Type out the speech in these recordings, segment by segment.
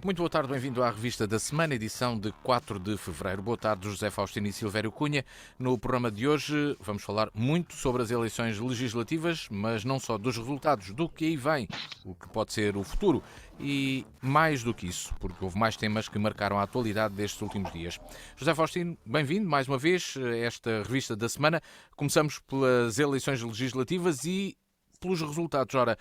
Muito boa tarde, bem-vindo à revista da semana, edição de 4 de fevereiro. Boa tarde, José Faustino e Silvério Cunha. No programa de hoje vamos falar muito sobre as eleições legislativas, mas não só dos resultados, do que aí vem, o que pode ser o futuro. E mais do que isso, porque houve mais temas que marcaram a atualidade destes últimos dias. José Faustino, bem-vindo mais uma vez a esta revista da semana. Começamos pelas eleições legislativas e pelos resultados. Ora,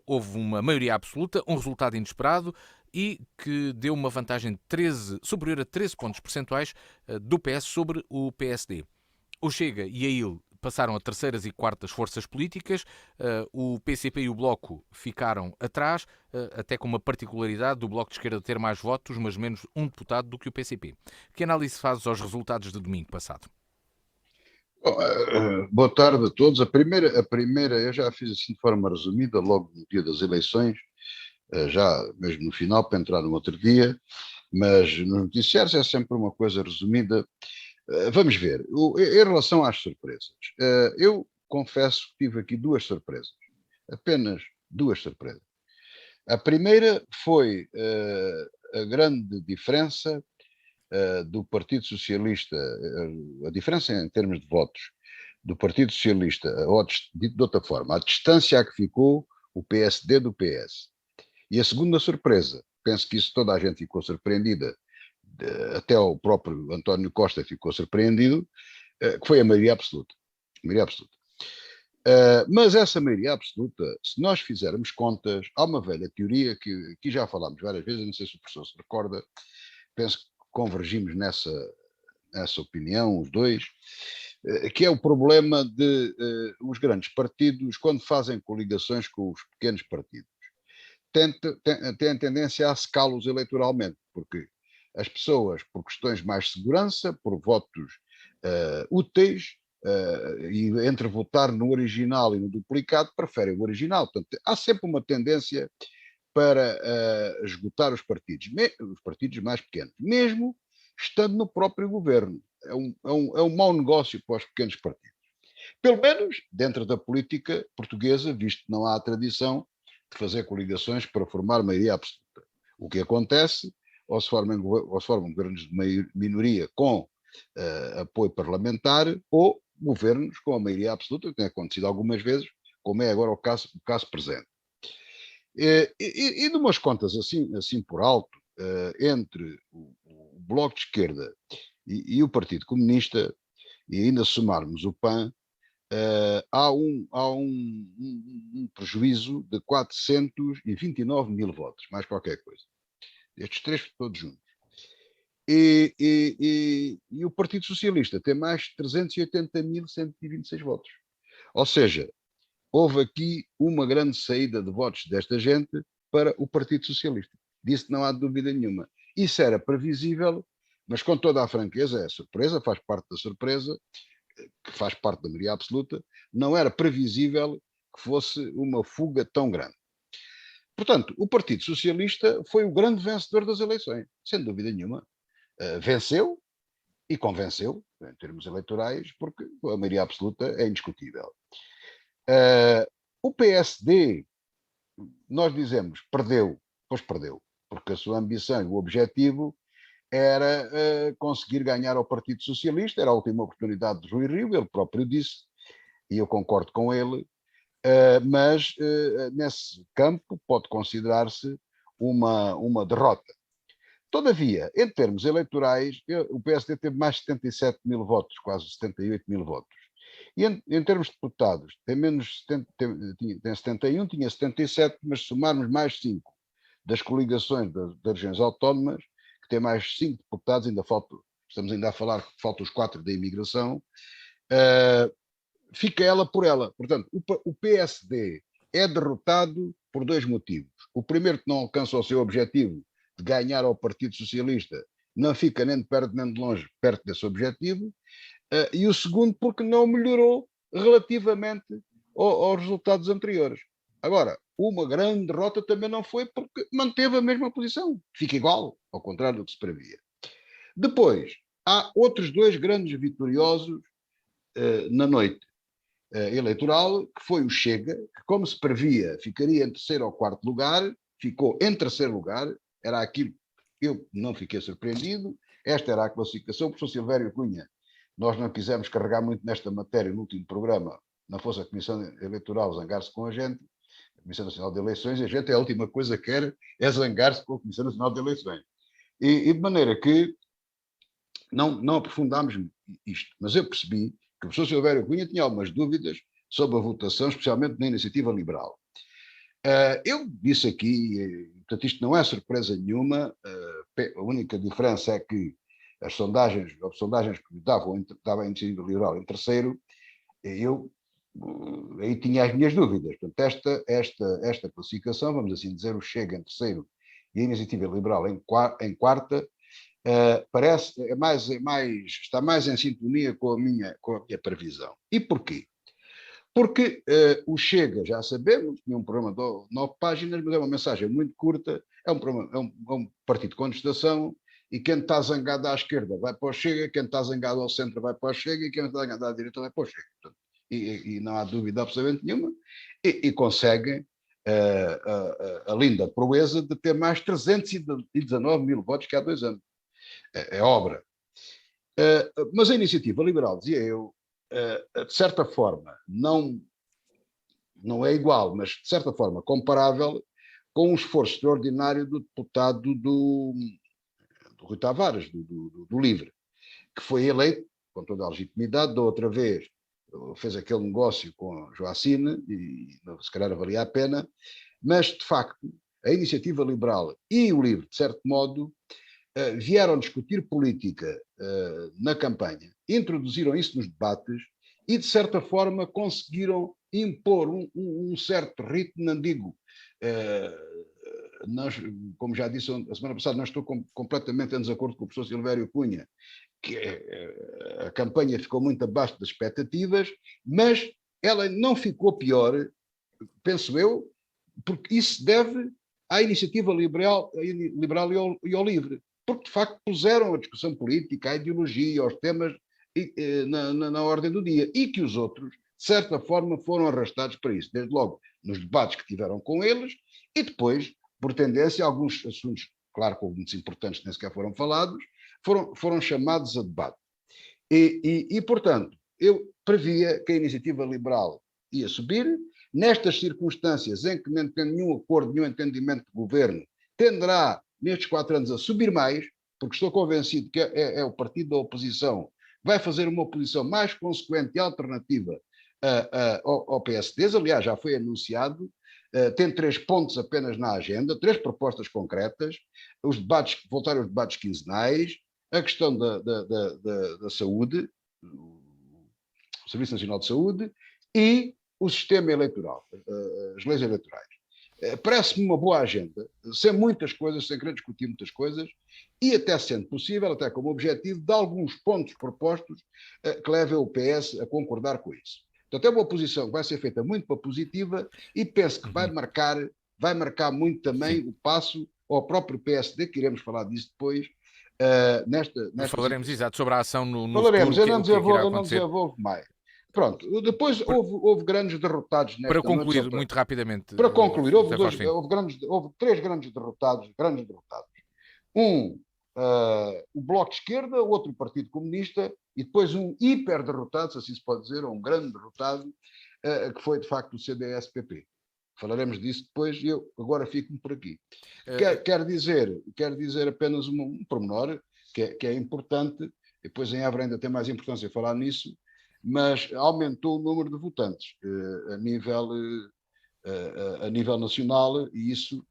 houve uma maioria absoluta, um resultado inesperado e que deu uma vantagem de superior a 13 pontos percentuais do PS sobre o PSD. O Chega e a IL passaram a terceiras e quartas forças políticas, o PCP e o Bloco ficaram atrás, até com uma particularidade do Bloco de Esquerda ter mais votos, mas menos um deputado do que o PCP. Que análise fazes aos resultados de domingo passado? Bom, boa tarde a todos. A primeira eu já fiz assim de forma resumida, logo no dia das eleições, já mesmo no final, para entrar no outro dia, mas nos noticiários é sempre uma coisa resumida. Vamos ver. Em relação às surpresas, eu confesso que tive aqui duas surpresas, apenas duas surpresas. A primeira foi a grande diferença do Partido Socialista, a diferença em termos de votos do Partido Socialista, ou dito de outra forma, a distância a que ficou o PSD do PS. E a segunda surpresa, penso que isso toda a gente ficou surpreendida, até o próprio António Costa ficou surpreendido, que foi a maioria absoluta. A maioria absoluta. Mas essa maioria absoluta, se nós fizermos contas, há uma velha teoria que aqui já falámos várias vezes, não sei se o professor se recorda, penso que convergimos nessa opinião, os dois, que é o problema de os grandes partidos, quando fazem coligações com os pequenos partidos, têm a tendência a secá-los eleitoralmente, porque as pessoas, por questões mais de segurança, por votos úteis, e entre votar no original e no duplicado, preferem o original. Portanto, há sempre uma tendência para esgotar os partidos mais pequenos, mesmo estando no próprio governo. É um mau negócio para os pequenos partidos. Pelo menos dentro da política portuguesa, visto que não há a tradição de fazer coligações para formar maioria absoluta. O que acontece, ou se formam governos de minoria com apoio parlamentar, ou governos com a maioria absoluta, que tem acontecido algumas vezes, como é agora o caso presente. E de umas contas assim por alto, entre o Bloco de Esquerda e o Partido Comunista, e ainda somarmos o PAN, há um prejuízo de 429 mil votos, mais qualquer coisa. Estes três todos juntos. E o Partido Socialista tem mais 380.126 votos. Ou seja, houve aqui uma grande saída de votos desta gente para o Partido Socialista. Disso não há dúvida nenhuma. Isso era previsível, mas com toda a franqueza, é surpresa, faz parte da surpresa, que faz parte da maioria absoluta, não era previsível que fosse uma fuga tão grande. Portanto, o Partido Socialista foi o grande vencedor das eleições, sem dúvida nenhuma. Venceu e convenceu, em termos eleitorais, porque a maioria absoluta é indiscutível. O PSD, nós dizemos, perdeu, pois perdeu, porque a sua ambição e o objetivo era conseguir ganhar ao Partido Socialista, era a última oportunidade de Rui Rio, ele próprio disse, e eu concordo com ele, mas nesse campo pode considerar-se uma derrota. Todavia, em termos eleitorais, o PSD teve mais de 77 mil votos, quase 78 mil votos. E em termos de deputados, tem menos 70, tem 71, tinha 77, mas se somarmos mais 5 das coligações das regiões autónomas, que tem mais 5 deputados, estamos ainda a falar que faltam os 4 da imigração, fica ela por ela. Portanto, o PSD é derrotado por dois motivos. O primeiro, que não alcança o seu objetivo de ganhar ao Partido Socialista, não fica nem de perto nem de longe perto desse objetivo, e o segundo, porque não melhorou relativamente aos resultados anteriores. Agora, uma grande derrota também não foi, porque manteve a mesma posição. Fica igual, ao contrário do que se previa. Depois, há outros dois grandes vitoriosos na noite eleitoral, que foi o Chega, que, como se previa, ficaria em terceiro ou quarto lugar, ficou em terceiro lugar, era aquilo eu não fiquei surpreendido, esta era a classificação. O professor Silvério Cunha, nós não quisemos carregar muito nesta matéria no último programa, não fosse a Comissão Eleitoral zangar-se com a gente, a Comissão Nacional de Eleições, a gente a última coisa que quer é zangar-se com a Comissão Nacional de Eleições. E de maneira que não aprofundámos isto, mas eu percebi que o professor Silvério Cunha tinha algumas dúvidas sobre a votação, especialmente na iniciativa liberal. Eu disse aqui, portanto, isto não é surpresa nenhuma, a única diferença é que as sondagens que davam a iniciativa liberal em terceiro, eu aí tinha as minhas dúvidas. Portanto, esta classificação, vamos assim dizer, o Chega em terceiro e a iniciativa liberal em quarta, parece, está mais em sintonia com a minha previsão. E porquê? Porque o Chega, já sabemos, tinha um programa de 9 páginas, mas é uma mensagem muito curta, é um partido de contestação, e quem está zangado à esquerda vai para o Chega, quem está zangado ao centro vai para o Chega, e quem está zangado à direita vai para o Chega. Portanto, e não há dúvida absolutamente nenhuma, e conseguem a linda proeza de ter mais 319 mil votos que há 2 anos. É obra. Mas a iniciativa liberal, dizia eu, de certa forma, não é igual, mas de certa forma comparável com um esforço extraordinário do deputado do Rui Tavares, do LIVRE, que foi eleito com toda a legitimidade, da outra vez fez aquele negócio com Joacine, e se calhar valia a pena, mas de facto a iniciativa liberal e o LIVRE, de certo modo, vieram discutir política na campanha, introduziram isso nos debates e, de certa forma, conseguiram impor um certo ritmo, não digo, como já disse a semana passada, não estou completamente em desacordo com o professor Silvério Cunha, que a campanha ficou muito abaixo das expectativas, mas ela não ficou pior, penso eu, porque isso se deve à iniciativa liberal e ao LIVRE, porque de facto puseram a discussão política, a ideologia, os temas na ordem do dia, e que os outros, de certa forma, foram arrastados para isso, desde logo nos debates que tiveram com eles, e depois, por tendência, alguns assuntos, claro que muitos importantes nem sequer foram falados, foram chamados a debate. E, portanto, eu previa que a iniciativa liberal ia subir, nestas circunstâncias em que não tem nenhum acordo, nenhum entendimento de governo, tenderá, nestes 4 anos, a subir mais, porque estou convencido que é o partido da oposição, vai fazer uma oposição mais consequente e alternativa ao PSD, aliás, já foi anunciado, tem 3 pontos apenas na agenda, 3 propostas concretas, voltar aos debates quinzenais, a questão da saúde, o Serviço Nacional de Saúde, e o sistema eleitoral, as leis eleitorais. Parece-me uma boa agenda, sem muitas coisas, sem querer discutir muitas coisas, e até sendo possível, até como objetivo, de alguns pontos propostos que levem o PS a concordar com isso. Portanto, é uma oposição que vai ser feita muito para positiva e penso que vai marcar muito também o passo ao próprio PSD, que iremos falar disso depois, nesta falaremos, situação. exato, sobre a ação no Falaremos, futuro, eu o que é que irá acontecer. não desenvolvo mais. Pronto, depois houve grandes derrotados nesta Para concluir, noite, muito rapidamente. Para concluir, houve 3 grandes derrotados. O Bloco de Esquerda, outro Partido Comunista, e depois um hiper derrotado, se assim se pode dizer, um grande derrotado, que foi de facto o CDS-PP. Falaremos disso depois e eu agora fico-me por aqui. Quero dizer apenas um pormenor que é importante, depois em Évora ainda tem mais importância falar nisso, mas aumentou o número de votantes a nível nacional, e isso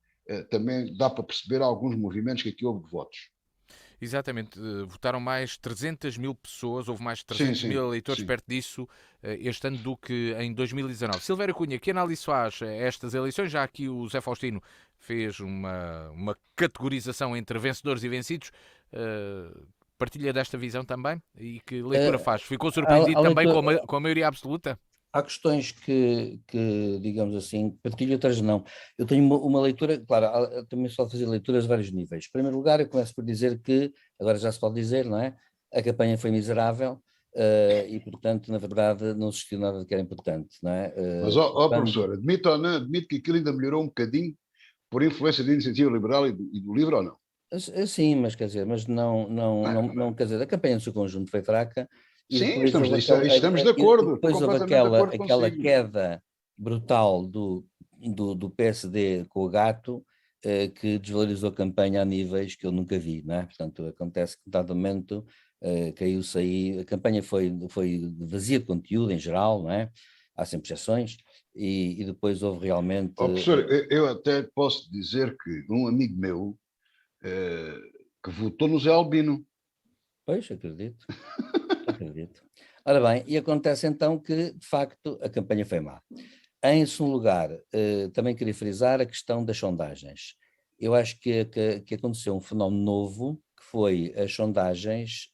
também dá para perceber alguns movimentos que aqui houve de votos. Exatamente, votaram mais 300 mil pessoas, houve mais 300 mil eleitores perto disso este ano do que em 2019. Silvério Cunha, que análise faz estas eleições? Já aqui o Zé Faustino fez uma categorização entre vencedores e vencidos. Partilha desta visão também? E que leitura faz? Ficou surpreendido também com a maioria absoluta? Há questões que, digamos assim, partilho, outras não. Eu tenho uma leitura, claro, também só fazer leituras a vários níveis. Em primeiro lugar, eu começo por dizer que, agora já se pode dizer, não é? A campanha foi miserável e, portanto, na verdade, não assistiu nada de que era importante, não é? Mas, professor, admite ou não, admite que aquilo ainda melhorou um bocadinho por influência da iniciativa liberal e do LIVRE ou não? Sim, mas quer dizer, mas não, quer dizer, a campanha no seu conjunto foi fraca e Sim, depois houve estamos de acordo, depois houve completamente de acordo aquela consigo. queda brutal do PSD com o gato, que desvalorizou a campanha a níveis que eu nunca vi, não é? Portanto, acontece que, dado momento, caiu-se aí, a campanha foi vazia de conteúdo em geral, não é? Há sempre exceções, e depois houve realmente. Professor, eu até posso dizer que um amigo meu eh, que votou no Zé Albino. Pois, acredito. Acredito. Ora bem, e acontece então que, de facto, a campanha foi má. Em segundo lugar, também queria frisar a questão das sondagens. Eu acho que aconteceu um fenómeno novo, que foi as sondagens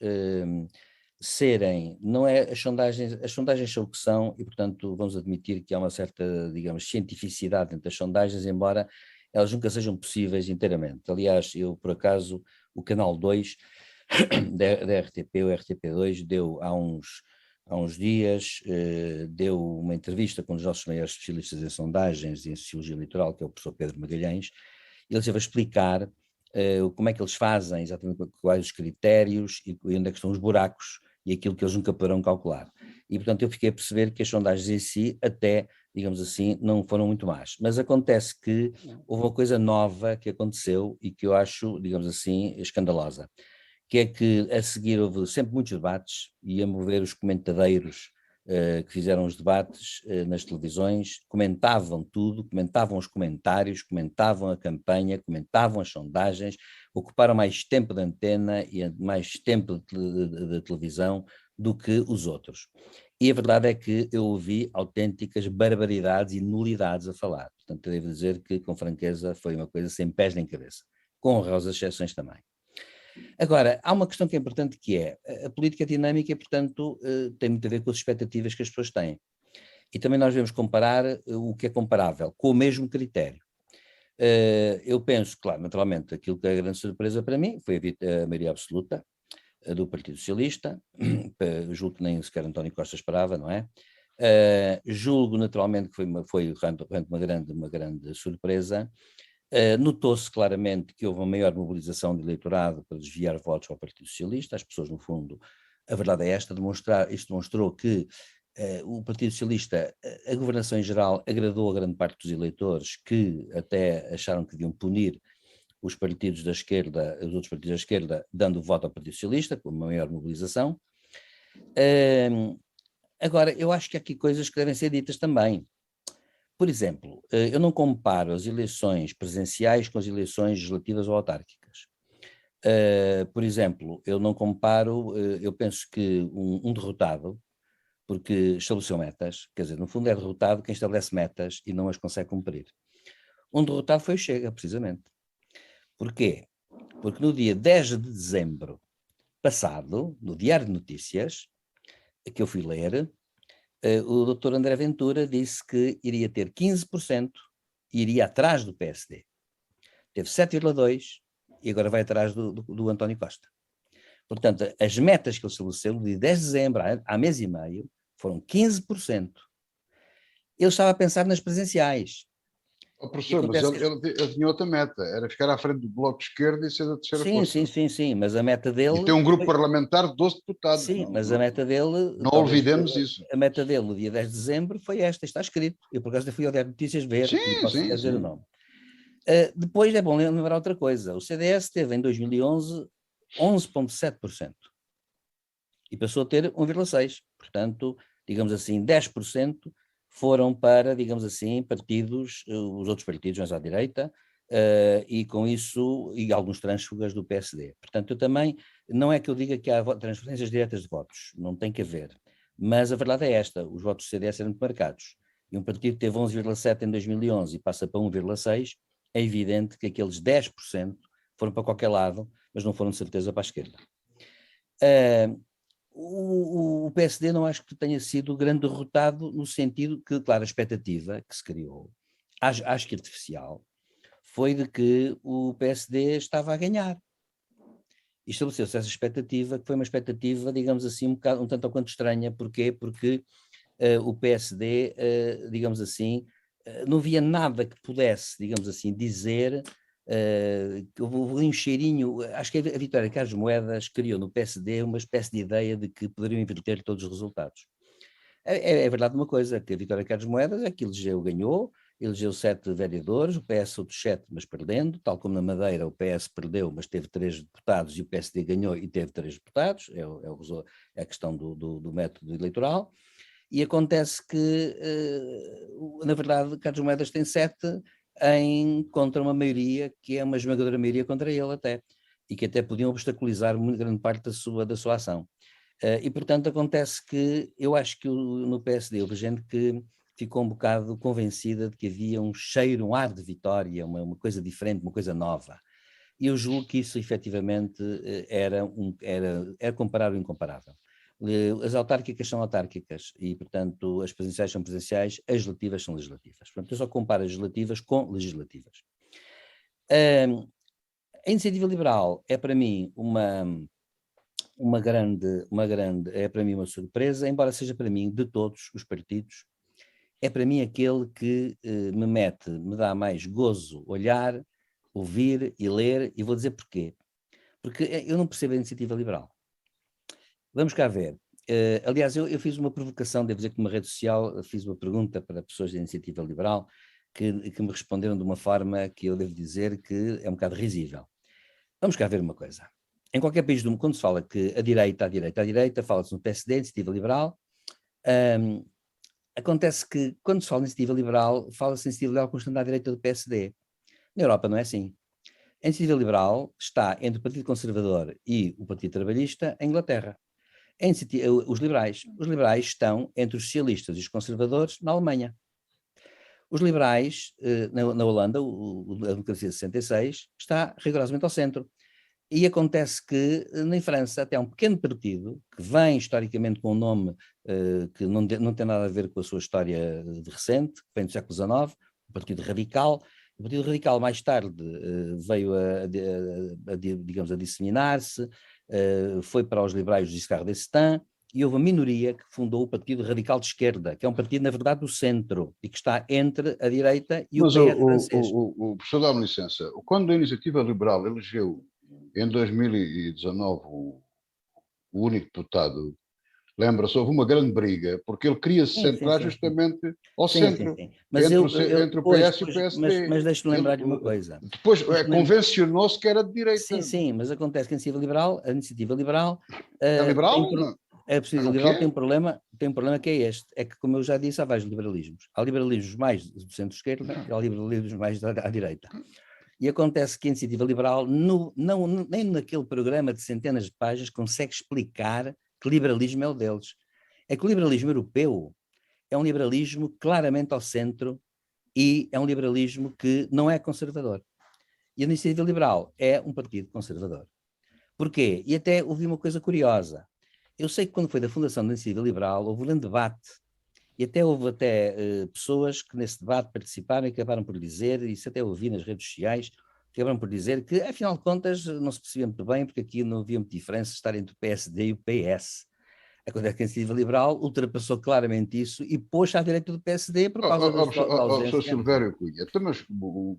serem, não é as sondagens são o que são, e portanto vamos admitir que há uma certa, digamos, cientificidade dentro das sondagens, embora elas nunca sejam possíveis inteiramente. Aliás, eu, por acaso, o Canal 2 da RTP, o RTP2, deu há uns dias, deu uma entrevista com um dos nossos maiores especialistas em sondagens e em sociologia eleitoral, que é o professor Pedro Magalhães, e ele esteve a explicar como é que eles fazem, exatamente quais os critérios e onde é que estão os buracos e aquilo que eles nunca poderão calcular. E, portanto, eu fiquei a perceber que as sondagens em si, até, digamos assim, não foram muito más. Mas acontece que houve uma coisa nova que aconteceu e que eu acho, digamos assim, escandalosa, que é que a seguir houve sempre muitos debates, e a mover os comentadeiros que fizeram os debates nas televisões, comentavam tudo, comentavam os comentários, comentavam a campanha, comentavam as sondagens, ocuparam mais tempo de antena e mais tempo de televisão do que os outros. E a verdade é que eu ouvi autênticas barbaridades e nulidades a falar. Portanto, eu devo dizer que, com franqueza, foi uma coisa sem pés nem cabeça, com honrosas exceções também. Agora, há uma questão que é importante, que é a política dinâmica e, portanto, tem muito a ver com as expectativas que as pessoas têm. E também nós devemos comparar o que é comparável, com o mesmo critério. Eu penso, claro, naturalmente, aquilo que é a grande surpresa para mim foi a maioria absoluta do Partido Socialista, julgo que nem sequer António Costa esperava, não é? Julgo naturalmente que foi realmente uma grande surpresa. Notou-se claramente que houve uma maior mobilização de eleitorado para desviar votos ao Partido Socialista. As pessoas, no fundo, a verdade é esta, isto demonstrou que o Partido Socialista, a governação em geral, agradou a grande parte dos eleitores, que até acharam que deviam punir os partidos da esquerda, os outros partidos da esquerda, dando voto ao Partido Socialista, com uma maior mobilização. Agora, eu acho que há aqui coisas que devem ser ditas também. Por exemplo, eu não comparo as eleições presenciais com as eleições legislativas ou autárquicas. Por exemplo, eu não comparo, eu penso que um derrotado, porque estabeleceu metas, quer dizer, no fundo é derrotado quem estabelece metas e não as consegue cumprir. Um derrotado foi o Chega, precisamente. Porquê? Porque no dia 10 de dezembro passado, no Diário de Notícias, que eu fui ler, o doutor André Ventura disse que iria ter 15% e iria atrás do PSD. Teve 7,2% e agora vai atrás do António Costa. Portanto, as metas que ele estabeleceu no dia 10 de dezembro, há mês e meio, foram 15%. Ele estava a pensar nas presenciais. Professor, mas ele tinha outra meta, era ficar à frente do Bloco de Esquerda e ser da terceira força. Sim, mas a meta E dele... tem um grupo parlamentar de 12 deputados. Sim, mas a meta dele... Não olvidemos isso. A meta dele no dia 10 de dezembro foi esta, está escrito. Eu, por acaso, fui ao Diário de Notícias ver, e posso dizer o nome. Depois é bom lembrar outra coisa. O CDS teve em 2011 11,7% e passou a ter 1,6%. Portanto, digamos assim, 10% foram para, digamos assim, partidos, os outros partidos mais à direita, e com isso, e alguns trânsfugas do PSD. Portanto, eu também, não é que eu diga que há transferências diretas de votos, não tem que haver. Mas a verdade é esta, os votos do CDS eram muito marcados. E um partido que teve 11,7% em 2011 e passa para 1,6%, é evidente que aqueles 10% foram para qualquer lado, mas não foram de certeza para a esquerda. O PSD não acho que tenha sido grande derrotado no sentido que, claro, a expectativa que se criou, acho que artificial, foi de que o PSD estava a ganhar. E estabeleceu-se essa expectativa, que foi uma expectativa, digamos assim, um tanto ou quanto estranha. Porquê? Porque o PSD, digamos assim, não havia nada que pudesse, digamos assim, dizer houve ali um cheirinho, acho que a Vitória Carlos Moedas criou no PSD uma espécie de ideia de que poderiam inverter todos os resultados. É verdade uma coisa, que a Vitória Carlos Moedas é que elegeu 7 vereadores, o PS outros 7, mas perdendo, tal como na Madeira o PS perdeu, mas teve 3 deputados e o PSD ganhou e teve 3 deputados, é a questão do método eleitoral, e acontece que, na verdade, Carlos Moedas tem 7 contra uma maioria que é uma esmagadora maioria contra ele até, e que até podiam obstaculizar muito grande parte da sua ação. E, portanto, acontece que eu acho que no PSD houve gente que ficou um bocado convencida de que havia um cheiro, um ar de vitória, uma coisa diferente, uma coisa nova. E eu julgo que isso, efetivamente, era comparar o incomparável. As autárquicas são autárquicas e, portanto, as presidenciais são presidenciais, as legislativas são legislativas. Portanto, eu só comparo as legislativas com legislativas. A iniciativa liberal é, para mim, é para mim uma surpresa, embora seja para mim, de todos os partidos, é para mim aquele que me dá mais gozo olhar, ouvir e ler, e vou dizer porquê. Porque eu não percebo a iniciativa liberal. Vamos cá ver. Aliás, eu fiz uma provocação, devo dizer que numa rede social fiz uma pergunta para pessoas da iniciativa liberal que me responderam de uma forma que eu devo dizer que é um bocado risível. Vamos cá ver uma coisa. Em qualquer país do mundo, quando se fala que a direita, fala-se no PSD, iniciativa liberal, acontece que quando se fala de iniciativa liberal, fala-se de iniciativa liberal constante à direita do PSD. Na Europa não é assim. A iniciativa liberal está entre o Partido Conservador e o Partido Trabalhista em Inglaterra. Os liberais estão entre os socialistas e os conservadores na Alemanha. Os liberais, na Holanda, a democracia de 66, está rigorosamente ao centro. E acontece que, na França, até há um pequeno partido, que vem historicamente com um nome que não tem nada a ver com a sua história de recente, que vem do século XIX, o Partido Radical. O Partido Radical, mais tarde, veio digamos, a disseminar-se, foi para os liberais do Giscard d'Estaing, e houve uma minoria que fundou o Partido Radical de Esquerda, que é um partido, na verdade, do centro, e que está entre a direita e o PS francês. O professor, dá-me licença, quando a Iniciativa Liberal elegeu em 2019 o único deputado, lembra-se, houve uma grande briga, porque ele queria se centrar justamente ao centro, mas entre o PS e o PSD. Mas deixe-me lembrar de uma coisa. Depois convencionou-se que era de direita. Sim, mas acontece que a iniciativa liberal é liberal? A iniciativa liberal tem um problema que é este, é que, como eu já disse, há vários liberalismos. Há liberalismos mais do centro-esquerda e há liberalismos mais à direita. E acontece que a iniciativa liberal, nem naquele programa de centenas de páginas, consegue explicar que liberalismo é o deles. É que o liberalismo europeu é um liberalismo claramente ao centro e é um liberalismo que não é conservador. E a iniciativa liberal é um partido conservador. Porquê? E até ouvi uma coisa curiosa. Eu sei que quando foi da fundação da iniciativa liberal houve um grande debate e houve pessoas que nesse debate participaram e acabaram por dizer, isso até ouvi nas redes sociais, acabaram por dizer que, afinal de contas, não se percebia muito bem, porque aqui não havia muita diferença estar entre o PSD e o PS. Acontece que a iniciativa liberal ultrapassou claramente isso e pôs-se à direita do PSD por causa da ausência. Sr. Silvério Cunha, mas o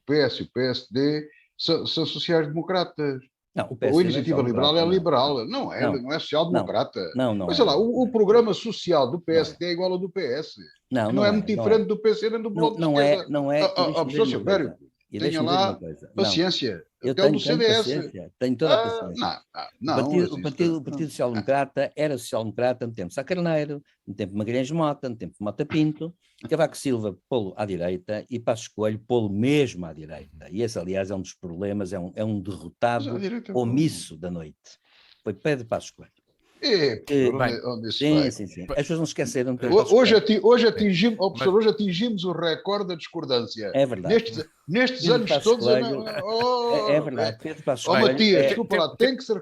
PS e o PSD são sociais-democratas. Não, a Iniciativa Liberal é liberal, não é social-democrata. Não Mas é. Lá, o programa social do PSD é igual ao do PS. Não é muito diferente do PC nem do Bloco de Esquerda. Não é. Professor Silvério, tenha lá paciência. Até o do CDS. Tenho toda a paciência. O Partido Social-Democrata era social-democrata no tempo de Sá Carneiro, no tempo de Magalhães Mota, no tempo de Mota Pinto, Cavaco Silva pô-lo à direita e Passos Coelho pô-lo mesmo à direita. E esse, aliás, é um dos problemas, é um derrotado omisso da noite. Foi Pedro Passos Coelho. Onde isso vai? Sim. As pessoas não esqueceram. Hoje atingimos o recorde da discordância. É verdade. Nestes anos todos. É verdade. Pedro Passos Coelho. Matias, desculpa lá, tem que se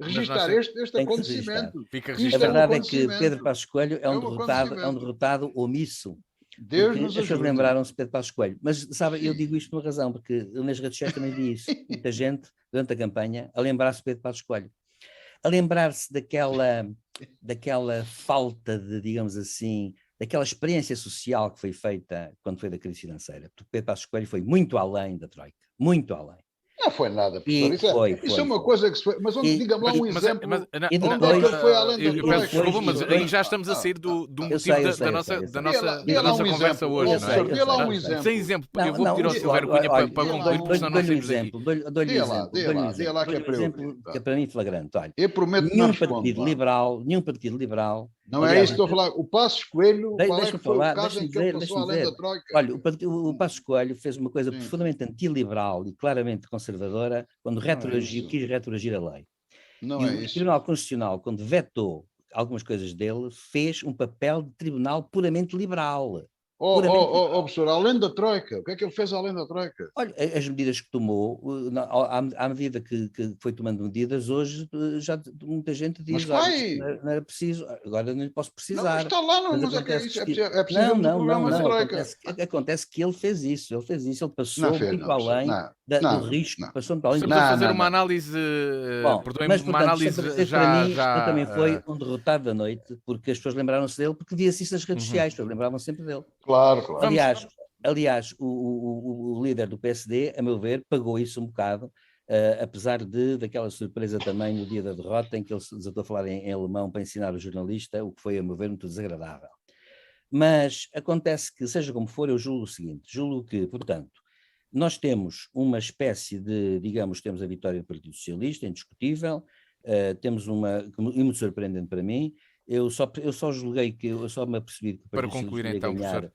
registrar este acontecimento. A verdade é que Pedro Passos Coelho é um derrotado omisso. Deus nos ajude. As pessoas lembraram-se de Pedro Passos Coelho. Mas, sabe, eu digo isto por uma razão, porque nas redes sociais também vi isso. Muita gente, durante a campanha, a lembrar-se de Pedro Passos Coelho. A lembrar-se daquela falta de, digamos assim, daquela experiência social que foi feita quando foi da crise financeira. Porque Pedro Passos Coelho foi muito além da Troika, muito além. Não foi nada, professor. E Isso é uma coisa que se foi. Mas diga-me lá um exemplo. E Onde é que ele foi além da eu Troika? peço desculpa, mas aí já estamos a sair do motivo da nossa conversa hoje, não é? Dê lá um exemplo. Sem exemplo, eu vou pedir ao Silvério Cunha para concluir, porque senão nós saímos daqui. Dou-lhe um lá que é para eu exemplo que é para mim flagrante. Olha, eu prometo que não respondo. Nenhum partido liberal. Não é isso que estou a falar. O Passos Coelho, qual é que foi o caso em que ele passou além da Troika? Olha, o Passos Coelho fez uma coisa profundamente antiliberal e claramente conservadora quando quis retroagir a lei. Não e é o isso. Tribunal Constitucional, quando vetou algumas coisas dele, fez um papel de tribunal puramente liberal. Professor, além da Troika, o que é que ele fez além da Troika? Olha, as medidas que tomou, à medida que foi tomando medidas, hoje já muita gente diz, não era preciso, agora não posso precisar. Não, está lá, mas é preciso do programa da Troika. Acontece que ele fez isso, ele passou muito além do risco, passou muito além do risco. Estamos a fazer uma análise, perdoem-me, uma análise já... também foi um derrotado da noite, porque as pessoas lembraram-se dele, porque via-se isso nas redes sociais, as pessoas lembravam-se sempre dele. Claro. Aliás, o líder do PSD, a meu ver, pagou isso um bocado, apesar daquela surpresa também no dia da derrota, em que ele se desatou a falar em alemão para ensinar o jornalista, o que foi, a meu ver, muito desagradável. Mas acontece que, seja como for, eu julgo o seguinte, julgo que, portanto, nós temos uma espécie de, digamos, temos a vitória do Partido Socialista, indiscutível, temos e muito surpreendente para mim. Eu só julguei eu só me apercebi que o Partido Socialista ia ganhar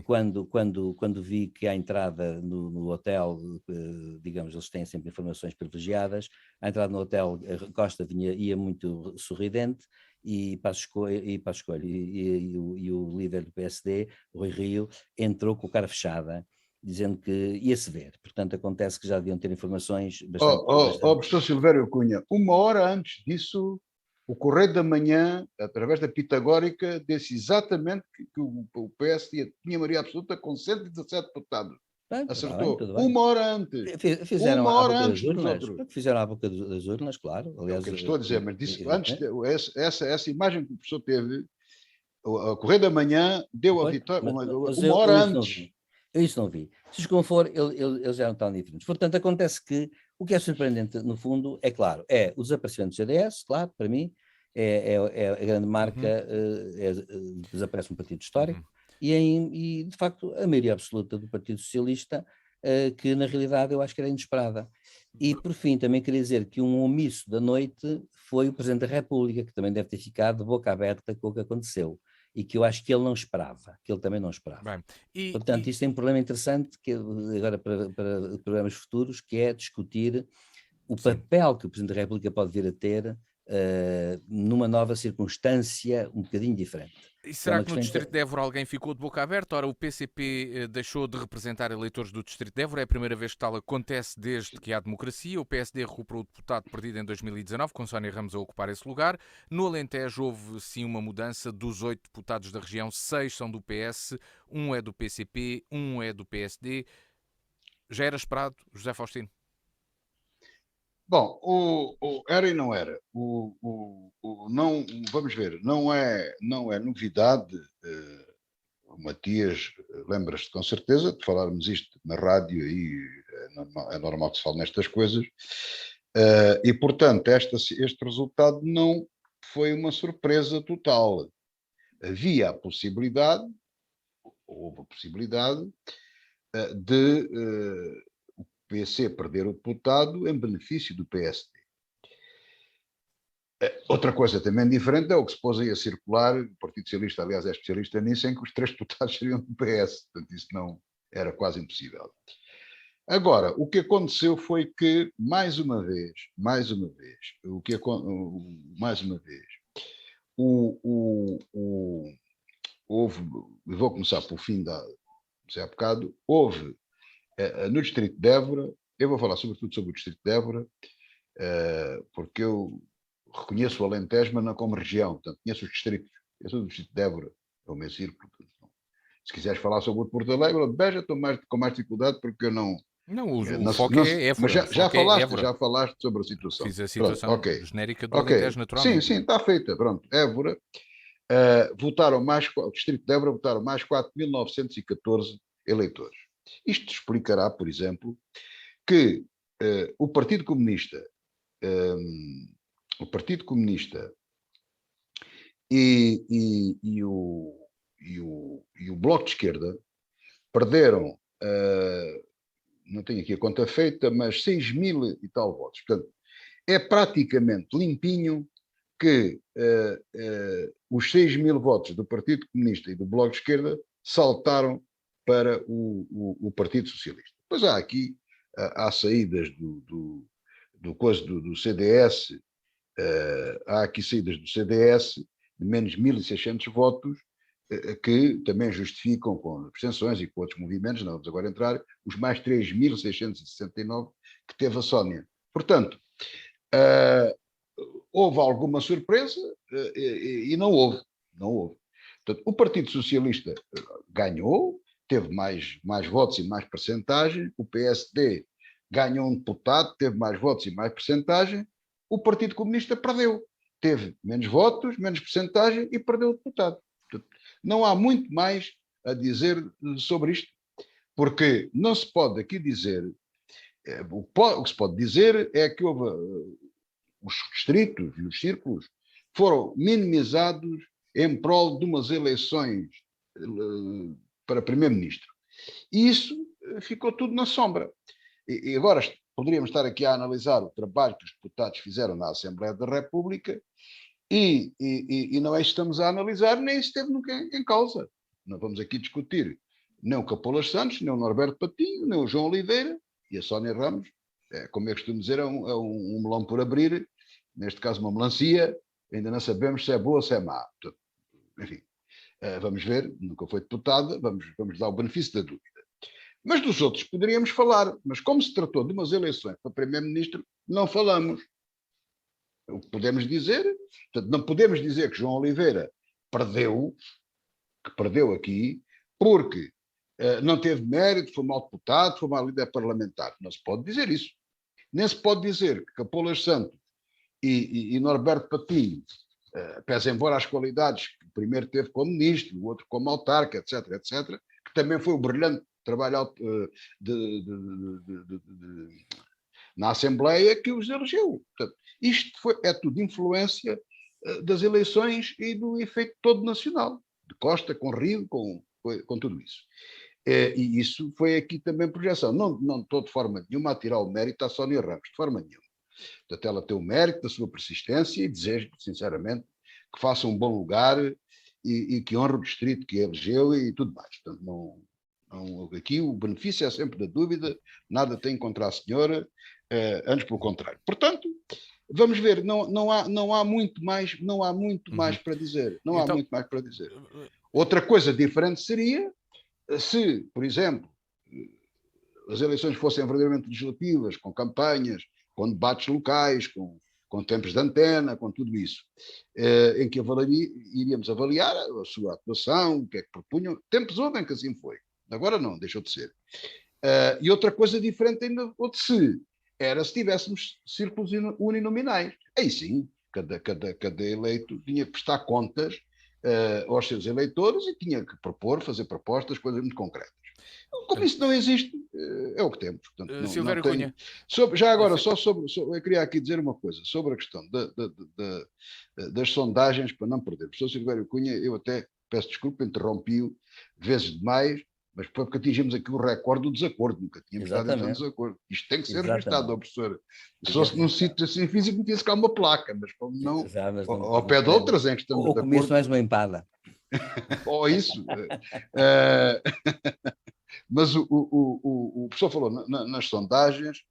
quando vi que à entrada no hotel, digamos, eles têm sempre informações privilegiadas, à entrada no hotel Costa ia muito sorridente e Passos Coelho e o líder do PSD, Rui Rio, entrou com a cara fechada, dizendo que ia-se ver. Portanto, acontece que já deviam ter informações bastante... Professor Silvério Cunha, uma hora antes disso, o Correio da Manhã, através da Pitagórica, disse exatamente que o PS tinha maioria absoluta com 117 deputados. Acertou. Tudo bem. Uma hora antes. Fizeram uma hora antes dos outros. Fizeram à boca das urnas, claro. Aliás, é o que eu estou a dizer, mas disse antes, essa imagem que o professor teve, o Correio da Manhã deu a vitória uma hora antes. Eu isso não vi. Se como for, eles eram tão diferentes. Portanto, acontece que o que é surpreendente, no fundo, é claro, é o desaparecimento do CDS, claro, para mim, é a grande marca, desaparece um partido histórico, e, de facto, a maioria absoluta do Partido Socialista, que na realidade eu acho que era inesperada. E, por fim, também queria dizer que um omisso da noite foi o Presidente da República, que também deve ter ficado de boca aberta com o que aconteceu. E que eu acho que ele não esperava, que ele também não esperava. Portanto, isto é um problema interessante, que agora para programas futuros, que é discutir o papel que o Presidente da República pode vir a ter numa nova circunstância um bocadinho diferente. E será que no Distrito de Évora alguém ficou de boca aberta? Ora, o PCP deixou de representar eleitores do Distrito de Évora, é a primeira vez que tal acontece desde que há democracia. O PSD recuperou o deputado perdido em 2019, com Sónia Ramos a ocupar esse lugar. No Alentejo houve sim uma mudança, dos 8 deputados da região, 6 são do PS, 1 é do PCP, 1 é do PSD. Já era esperado, José Faustino? Bom, era e não era. Não, vamos ver, não é novidade. O Matias, lembras-te com certeza de falarmos isto na rádio, e é normal que se fale nestas coisas, e portanto este resultado não foi uma surpresa total. Havia a possibilidade, houve a possibilidade de o PC perder o deputado em benefício do PSD. Outra coisa também diferente é o que se pôs aí a circular, o Partido Socialista, aliás, é especialista nisso, em que os 3 deputados seriam do PS, portanto isso não era quase impossível. Agora, o que aconteceu foi que, mais uma vez, houve, vou começar pelo fim há bocado, houve no Distrito de Évora, eu vou falar sobretudo sobre o Distrito de Évora, porque eu reconheço o Alentejo, mas não como região, portanto, conheço os distritos. Eu sou do Distrito de Évora, é o meu círculo. Se quiseres falar sobre o Porto Alegre ou de Beja, estou com mais dificuldade, porque eu não... Não, o foco é Évora. Mas já falaste sobre a situação. Fiz a situação genérica do Alentejo, naturalmente. Sim, está feita, pronto. Évora, votaram mais, o Distrito de Évora votaram mais 4.914 eleitores. Isto explicará, por exemplo, que o Partido Comunista, e o Bloco de Esquerda perderam, não tenho aqui a conta feita, mas 6.000 e tal votos. Portanto, é praticamente limpinho que os 6.000 votos do Partido Comunista e do Bloco de Esquerda saltaram para o Partido Socialista. Depois há aqui, há saídas do CDS, há aqui saídas do CDS de menos 1.600 votos, que também justificam com abstenções e com outros movimentos, não vamos agora entrar, os mais 3.669 que teve a Sónia. Portanto, houve alguma surpresa e não houve. Portanto, o Partido Socialista ganhou, teve mais votos e mais percentagem, o PSD ganhou um deputado, teve mais votos e mais percentagem, o Partido Comunista perdeu, teve menos votos, menos percentagem e perdeu o deputado. Portanto, não há muito mais a dizer sobre isto, porque não se pode aqui dizer, o que se pode dizer é que houve os distritos e os círculos foram minimizados em prol de umas eleições para primeiro-ministro. E isso ficou tudo na sombra. E agora poderíamos estar aqui a analisar o trabalho que os deputados fizeram na Assembleia da República e não é isso que estamos a analisar, nem isso esteve nunca em causa. Não vamos aqui discutir nem o Capolas Santos, nem o Norberto Patinho, nem o João Oliveira e a Sónia Ramos. Como eu costumo dizer, é um melão por abrir, neste caso uma melancia, ainda não sabemos se é boa ou se é má. Portanto, enfim, vamos ver, nunca foi deputada, vamos dar o benefício da dúvida. Mas dos outros poderíamos falar, mas como se tratou de umas eleições para primeiro-ministro, não falamos. O que podemos dizer, portanto, não podemos dizer que João Oliveira perdeu aqui, porque não teve mérito, foi mau deputado, foi mau líder parlamentar. Não se pode dizer isso. Nem se pode dizer que Capolas Santos e Norberto Patinho, pese embora as qualidades que o primeiro teve como ministro, o outro como autarca, etc., que também foi o brilhante trabalho na Assembleia que os elegeu. Portanto, isto é tudo influência das eleições e do efeito todo nacional, de Costa, com Rio, com tudo isso. E isso foi aqui também projeção. Não estou de forma nenhuma a tirar o mérito à Sónia Ramos, de forma nenhuma. Portanto, ela tem o mérito da sua persistência e desejo, sinceramente, que faça um bom lugar e que honre o distrito que elegeu e tudo mais. Portanto, aqui o benefício é sempre da dúvida, nada tem contra a senhora, antes pelo contrário. Portanto, vamos ver, não há muito mais para dizer. Não há muito mais para dizer. Outra coisa diferente seria se, por exemplo, as eleições fossem verdadeiramente legislativas, com campanhas, com debates locais, com tempos de antena, com tudo isso, em que iríamos avaliar a sua atuação, o que é que propunham. Tempos houve em que assim foi. Agora não, deixou de ser. E outra coisa diferente ainda, se tivéssemos círculos uninominais. Aí sim, cada eleito tinha que prestar contas aos seus eleitores e tinha que fazer propostas, coisas muito concretas. Como isso não existe, é o que temos. Portanto, Silvério Cunha. Já agora, eu queria aqui dizer uma coisa sobre a questão das sondagens, para não perder. O professor Silvério Cunha, eu até peço desculpa, interrompi-o vezes demais, mas foi porque atingimos aqui o recorde do desacordo, nunca tínhamos estado em desacordo. Isto tem que ser registado, professor. Se fosse num sítio assim físico, metia-se cá uma placa, mas como não, ao pé de outras em que estamos de acordo. Ou comias mais uma empada. Ou isso. Mas o professor falou nas sondagens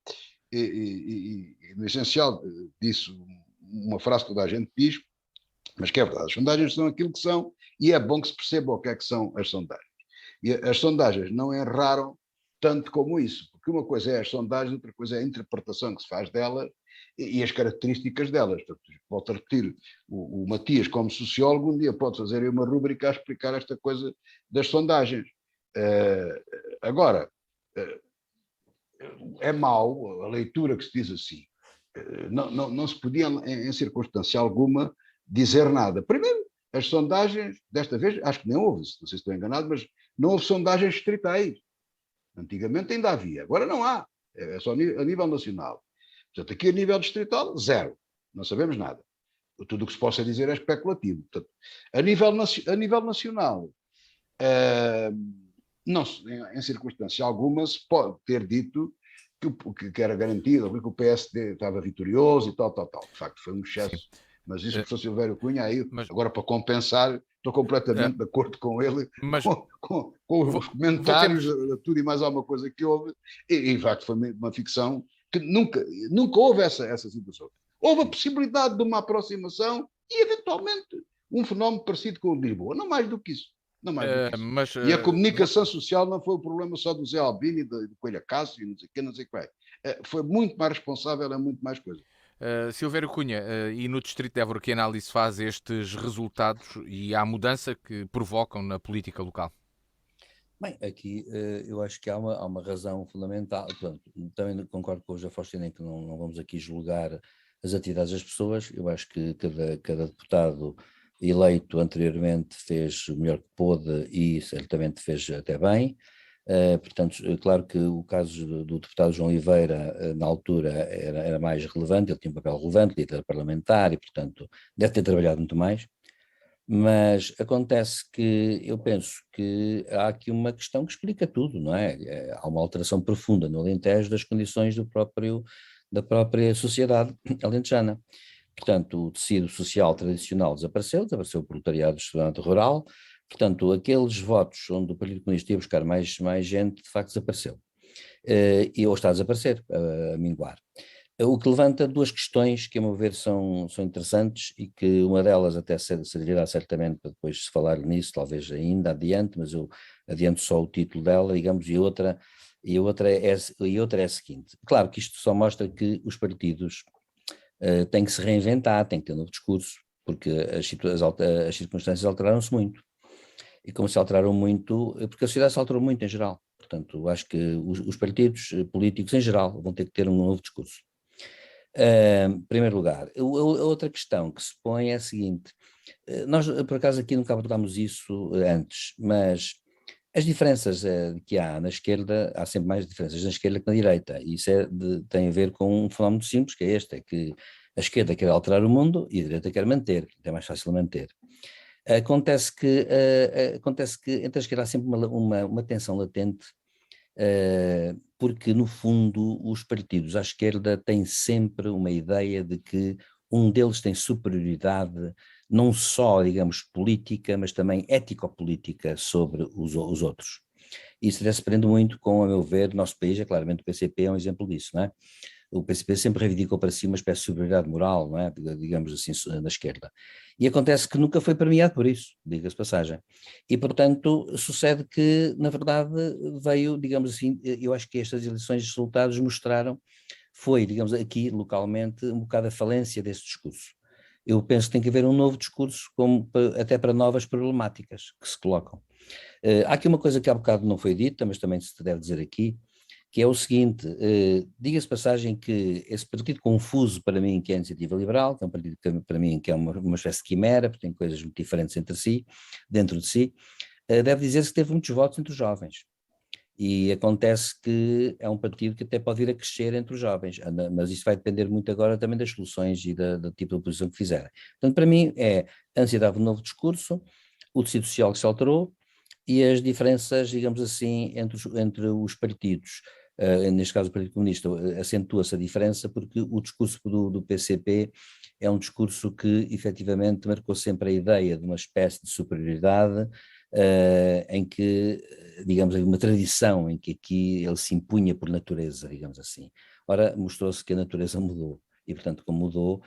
e no essencial disse uma frase que toda a gente diz, mas que é verdade. As sondagens são aquilo que são e é bom que se perceba o que é que são as sondagens. E as sondagens não erraram tanto como isso, porque uma coisa é as sondagens, outra coisa é a interpretação que se faz delas e as características delas. Portanto, volto a repetir, o Matias, como sociólogo, um dia pode fazer uma rúbrica a explicar esta coisa das sondagens. Agora, é mau a leitura que se diz assim. Não se podia, em circunstância alguma, dizer nada. Primeiro, as sondagens, desta vez, acho que nem houve, não sei se estou enganado, mas não houve sondagens distritais. Antigamente ainda havia, agora não há. É só a nível nacional. Portanto, aqui a nível distrital, zero. Não sabemos nada. Tudo o que se possa dizer é especulativo. Portanto, a nível nacional, não, em circunstância alguma, se pode ter dito que era garantido, que o PSD estava vitorioso e tal, tal, tal. De facto, foi um Sim. excesso. Mas isso, o professor Silvério Cunha, aí, Mas, agora para compensar, estou uh, completamente de acordo com ele, mas com os comentários, voltemos. tudo e mais alguma coisa que houve, e de facto foi uma ficção que nunca houve essa situação. Houve a possibilidade de uma aproximação e, eventualmente, um fenómeno parecido com o de Lisboa. Não mais do que isso. Não mais do que isso. Mas E a comunicação social não foi o problema só do Zé Albini, do Coelho Cássio, e não sei o que, não sei o que vai. Foi muito mais responsável a muito mais coisas. Silvério Cunha, e no Distrito de Évora, que análise faz estes resultados e a mudança que provocam na política local? Bem, aqui eu acho que há uma razão fundamental. Pronto, também concordo com o José Faustino em que não vamos aqui julgar as atividades das pessoas. Eu acho que cada deputado eleito anteriormente fez o melhor que pôde e certamente fez até bem. Portanto, claro que o caso do deputado João Oliveira, na altura, era mais relevante, ele tinha um papel relevante, líder parlamentar e, portanto, deve ter trabalhado muito mais. Mas acontece que eu penso que há aqui uma questão que explica tudo, não é? Há uma alteração profunda no Alentejo das condições da própria sociedade alentejana. Portanto, o tecido social tradicional desapareceu o proletariado estudante rural, portanto, aqueles votos onde o Partido Comunista ia buscar mais gente, de facto, desapareceu. Ou está a desaparecer, a minguar. O que levanta duas questões que, a meu ver, são interessantes e que uma delas até servirá certamente para depois se falar nisso, talvez ainda adiante, mas eu adianto só o título dela, digamos, e outra é a seguinte. Claro que isto só mostra que os partidos têm que se reinventar, têm que ter um novo discurso, porque as circunstâncias alteraram-se muito. E como se alteraram muito, porque a sociedade se alterou muito em geral. Portanto, acho que os partidos políticos em geral vão ter que ter um novo discurso. Em primeiro lugar. A outra questão que se põe é a seguinte: nós, por acaso, aqui nunca abordámos isso antes, mas as diferenças que há na esquerda, há sempre mais diferenças na esquerda que na direita, e isso tem a ver com um fenómeno simples, que é este: é que a esquerda quer alterar o mundo e a direita quer manter, é mais fácil manter. Acontece que entre a esquerda há sempre uma tensão latente, porque no fundo os partidos à esquerda têm sempre uma ideia de que um deles tem superioridade não só, digamos, política, mas também ético-política sobre os outros. Isso até se prende muito com, a meu ver, o nosso país, claramente o PCP é um exemplo disso, não é? O PCP sempre reivindicou para si uma espécie de superioridade moral, não é? Digamos assim, na esquerda. E acontece que nunca foi premiado por isso, diga-se passagem. E, portanto, sucede que, na verdade, veio, digamos assim, eu acho que estas eleições de resultados mostraram, foi, digamos, aqui localmente, um bocado a falência desse discurso. Eu penso que tem que haver um novo discurso, até para novas problemáticas que se colocam. Há aqui uma coisa que há bocado não foi dita, mas também se deve dizer aqui, que é o seguinte: diga-se passagem que esse partido confuso para mim, que é a Iniciativa Liberal, que é um partido que, para mim, que é uma espécie de quimera, porque tem coisas muito diferentes entre si, dentro de si, deve dizer-se que teve muitos votos entre os jovens. E acontece que é um partido que até pode vir a crescer entre os jovens, mas isso vai depender muito agora também das soluções e do tipo de oposição que fizerem. Portanto, para mim é a ansiedade de um novo discurso, o tecido social que se alterou e as diferenças, digamos assim, entre os partidos. Neste caso o Partido Comunista, acentua-se a diferença porque o discurso do PCP é um discurso que efetivamente marcou sempre a ideia de uma espécie de superioridade, em que, digamos, uma tradição em que aqui ele se impunha por natureza, digamos assim. Ora, mostrou-se que a natureza mudou. E, portanto, como mudou,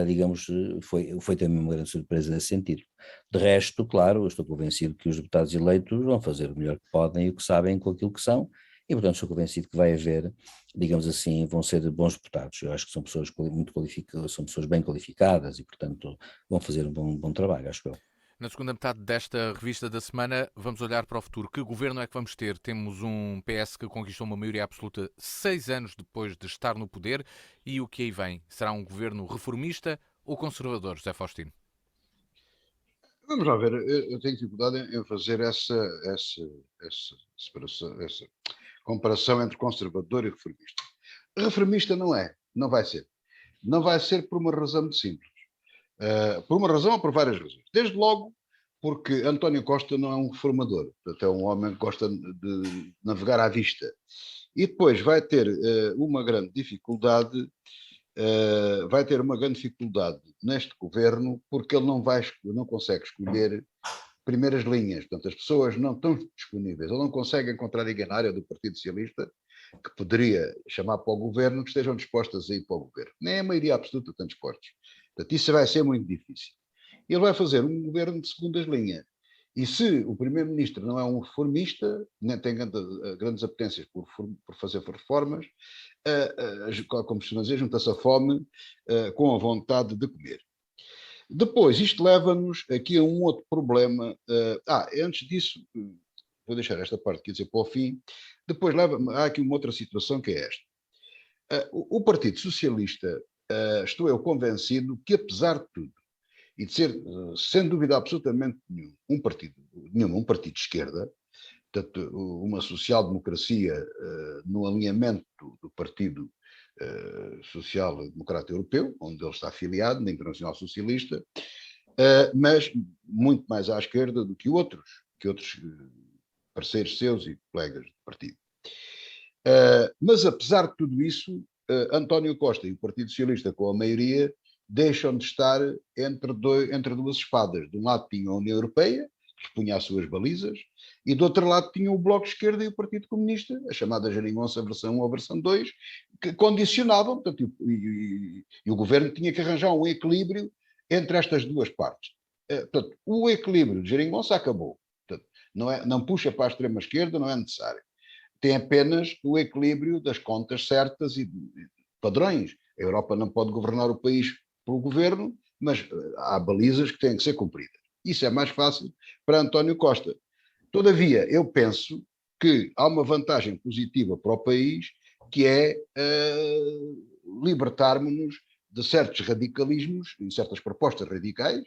digamos, foi também uma grande surpresa nesse sentido. De resto, claro, eu estou convencido que os deputados eleitos vão fazer o melhor que podem e o que sabem com aquilo que são, e, portanto, estou convencido que vai haver, digamos assim, vão ser bons deputados. Eu acho que são pessoas muito qualificadas, são pessoas bem qualificadas e, portanto, vão fazer um bom trabalho, acho eu. Na segunda metade desta revista da semana, vamos olhar para o futuro. Que governo é que vamos ter? Temos um PS que conquistou uma maioria absoluta 6 anos depois de estar no poder. E o que aí vem? Será um governo reformista ou conservador, José Faustino? Vamos lá ver, eu tenho dificuldade em fazer essa separação, essa comparação entre conservador e reformista. Reformista não vai ser. Não vai ser por uma razão muito simples. Por uma razão ou por várias razões. Desde logo, porque António Costa não é um reformador, portanto, é um homem que gosta de navegar à vista. E depois vai ter uma grande dificuldade neste governo, porque ele não consegue escolher primeiras linhas. Portanto, as pessoas não estão disponíveis, ele não consegue encontrar ninguém na área do Partido Socialista que poderia chamar para o governo, que estejam dispostas a ir para o governo. Nem a maioria absoluta estão dispostos. Portanto, isso vai ser muito difícil. Ele vai fazer um governo de segundas linhas. E se o primeiro-ministro não é um reformista, nem tem grandes apetências por fazer reformas, como costuma dizer, junta-se a fome com a vontade de comer. Depois, isto leva-nos aqui a um outro problema. Antes disso, vou deixar esta parte, quer dizer, para o fim. Depois há aqui uma outra situação que é esta. O Partido Socialista, estou eu convencido que, apesar de tudo, e de ser, sem dúvida absolutamente nenhuma, um partido de esquerda, portanto, uma social-democracia no alinhamento do Partido Social Democrata Europeu, onde ele está afiliado, na Internacional Socialista, mas muito mais à esquerda do que outros parceiros seus e colegas de partido. Mas, apesar de tudo isso, António Costa e o Partido Socialista, com a maioria, deixam de estar entre duas espadas. De um lado tinham a União Europeia, que expunha as suas balizas, e do outro lado tinham o Bloco de Esquerda e o Partido Comunista, a chamada Geringonça versão 1 ou versão 2, que condicionavam, portanto, e o governo tinha que arranjar um equilíbrio entre estas duas partes. Portanto, o equilíbrio de Geringonça acabou. Portanto, não puxa para a extrema-esquerda, não é necessário. Tem apenas o equilíbrio das contas certas e padrões. A Europa não pode governar o país pelo governo, mas há balizas que têm que ser cumpridas. Isso é mais fácil para António Costa. Todavia, eu penso que há uma vantagem positiva para o país, que é libertarmos-nos de certos radicalismos e certas propostas radicais,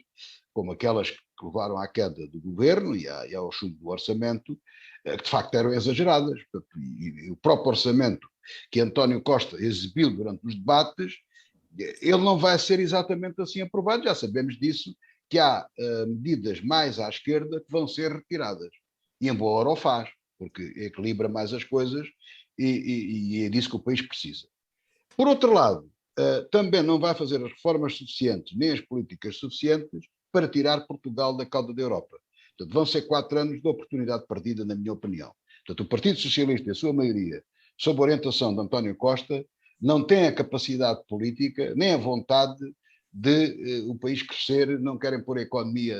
como aquelas que levaram à queda do governo e ao chumbo do orçamento, que de facto eram exageradas. E o próprio orçamento que António Costa exibiu durante os debates, ele não vai ser exatamente assim aprovado, já sabemos disso, que há medidas mais à esquerda que vão ser retiradas. E embora o faz, porque equilibra mais as coisas e é disso que o país precisa. Por outro lado, também não vai fazer as reformas suficientes, nem as políticas suficientes, para tirar Portugal da cauda da Europa. Portanto, vão ser 4 anos de oportunidade perdida, na minha opinião. Portanto, o Partido Socialista e a sua maioria, sob a orientação de António Costa, não têm a capacidade política, nem a vontade de o país crescer, não querem pôr a economia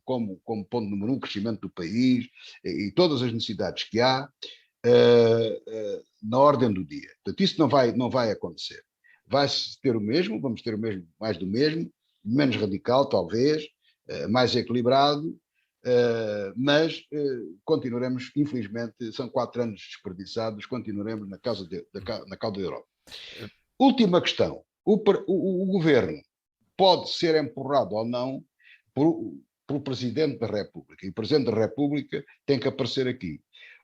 como ponto número 1, crescimento do país e todas as necessidades que há na ordem do dia. Portanto, isso não vai acontecer. Vai-se ter o mesmo, vamos ter o mesmo, mais do mesmo, menos radical talvez, mais equilibrado, mas continuaremos, infelizmente, são 4 anos desperdiçados, continuaremos na cauda da Europa. Última questão, o governo pode ser empurrado ou não pelo Presidente da República, e o Presidente da República tem que aparecer aqui.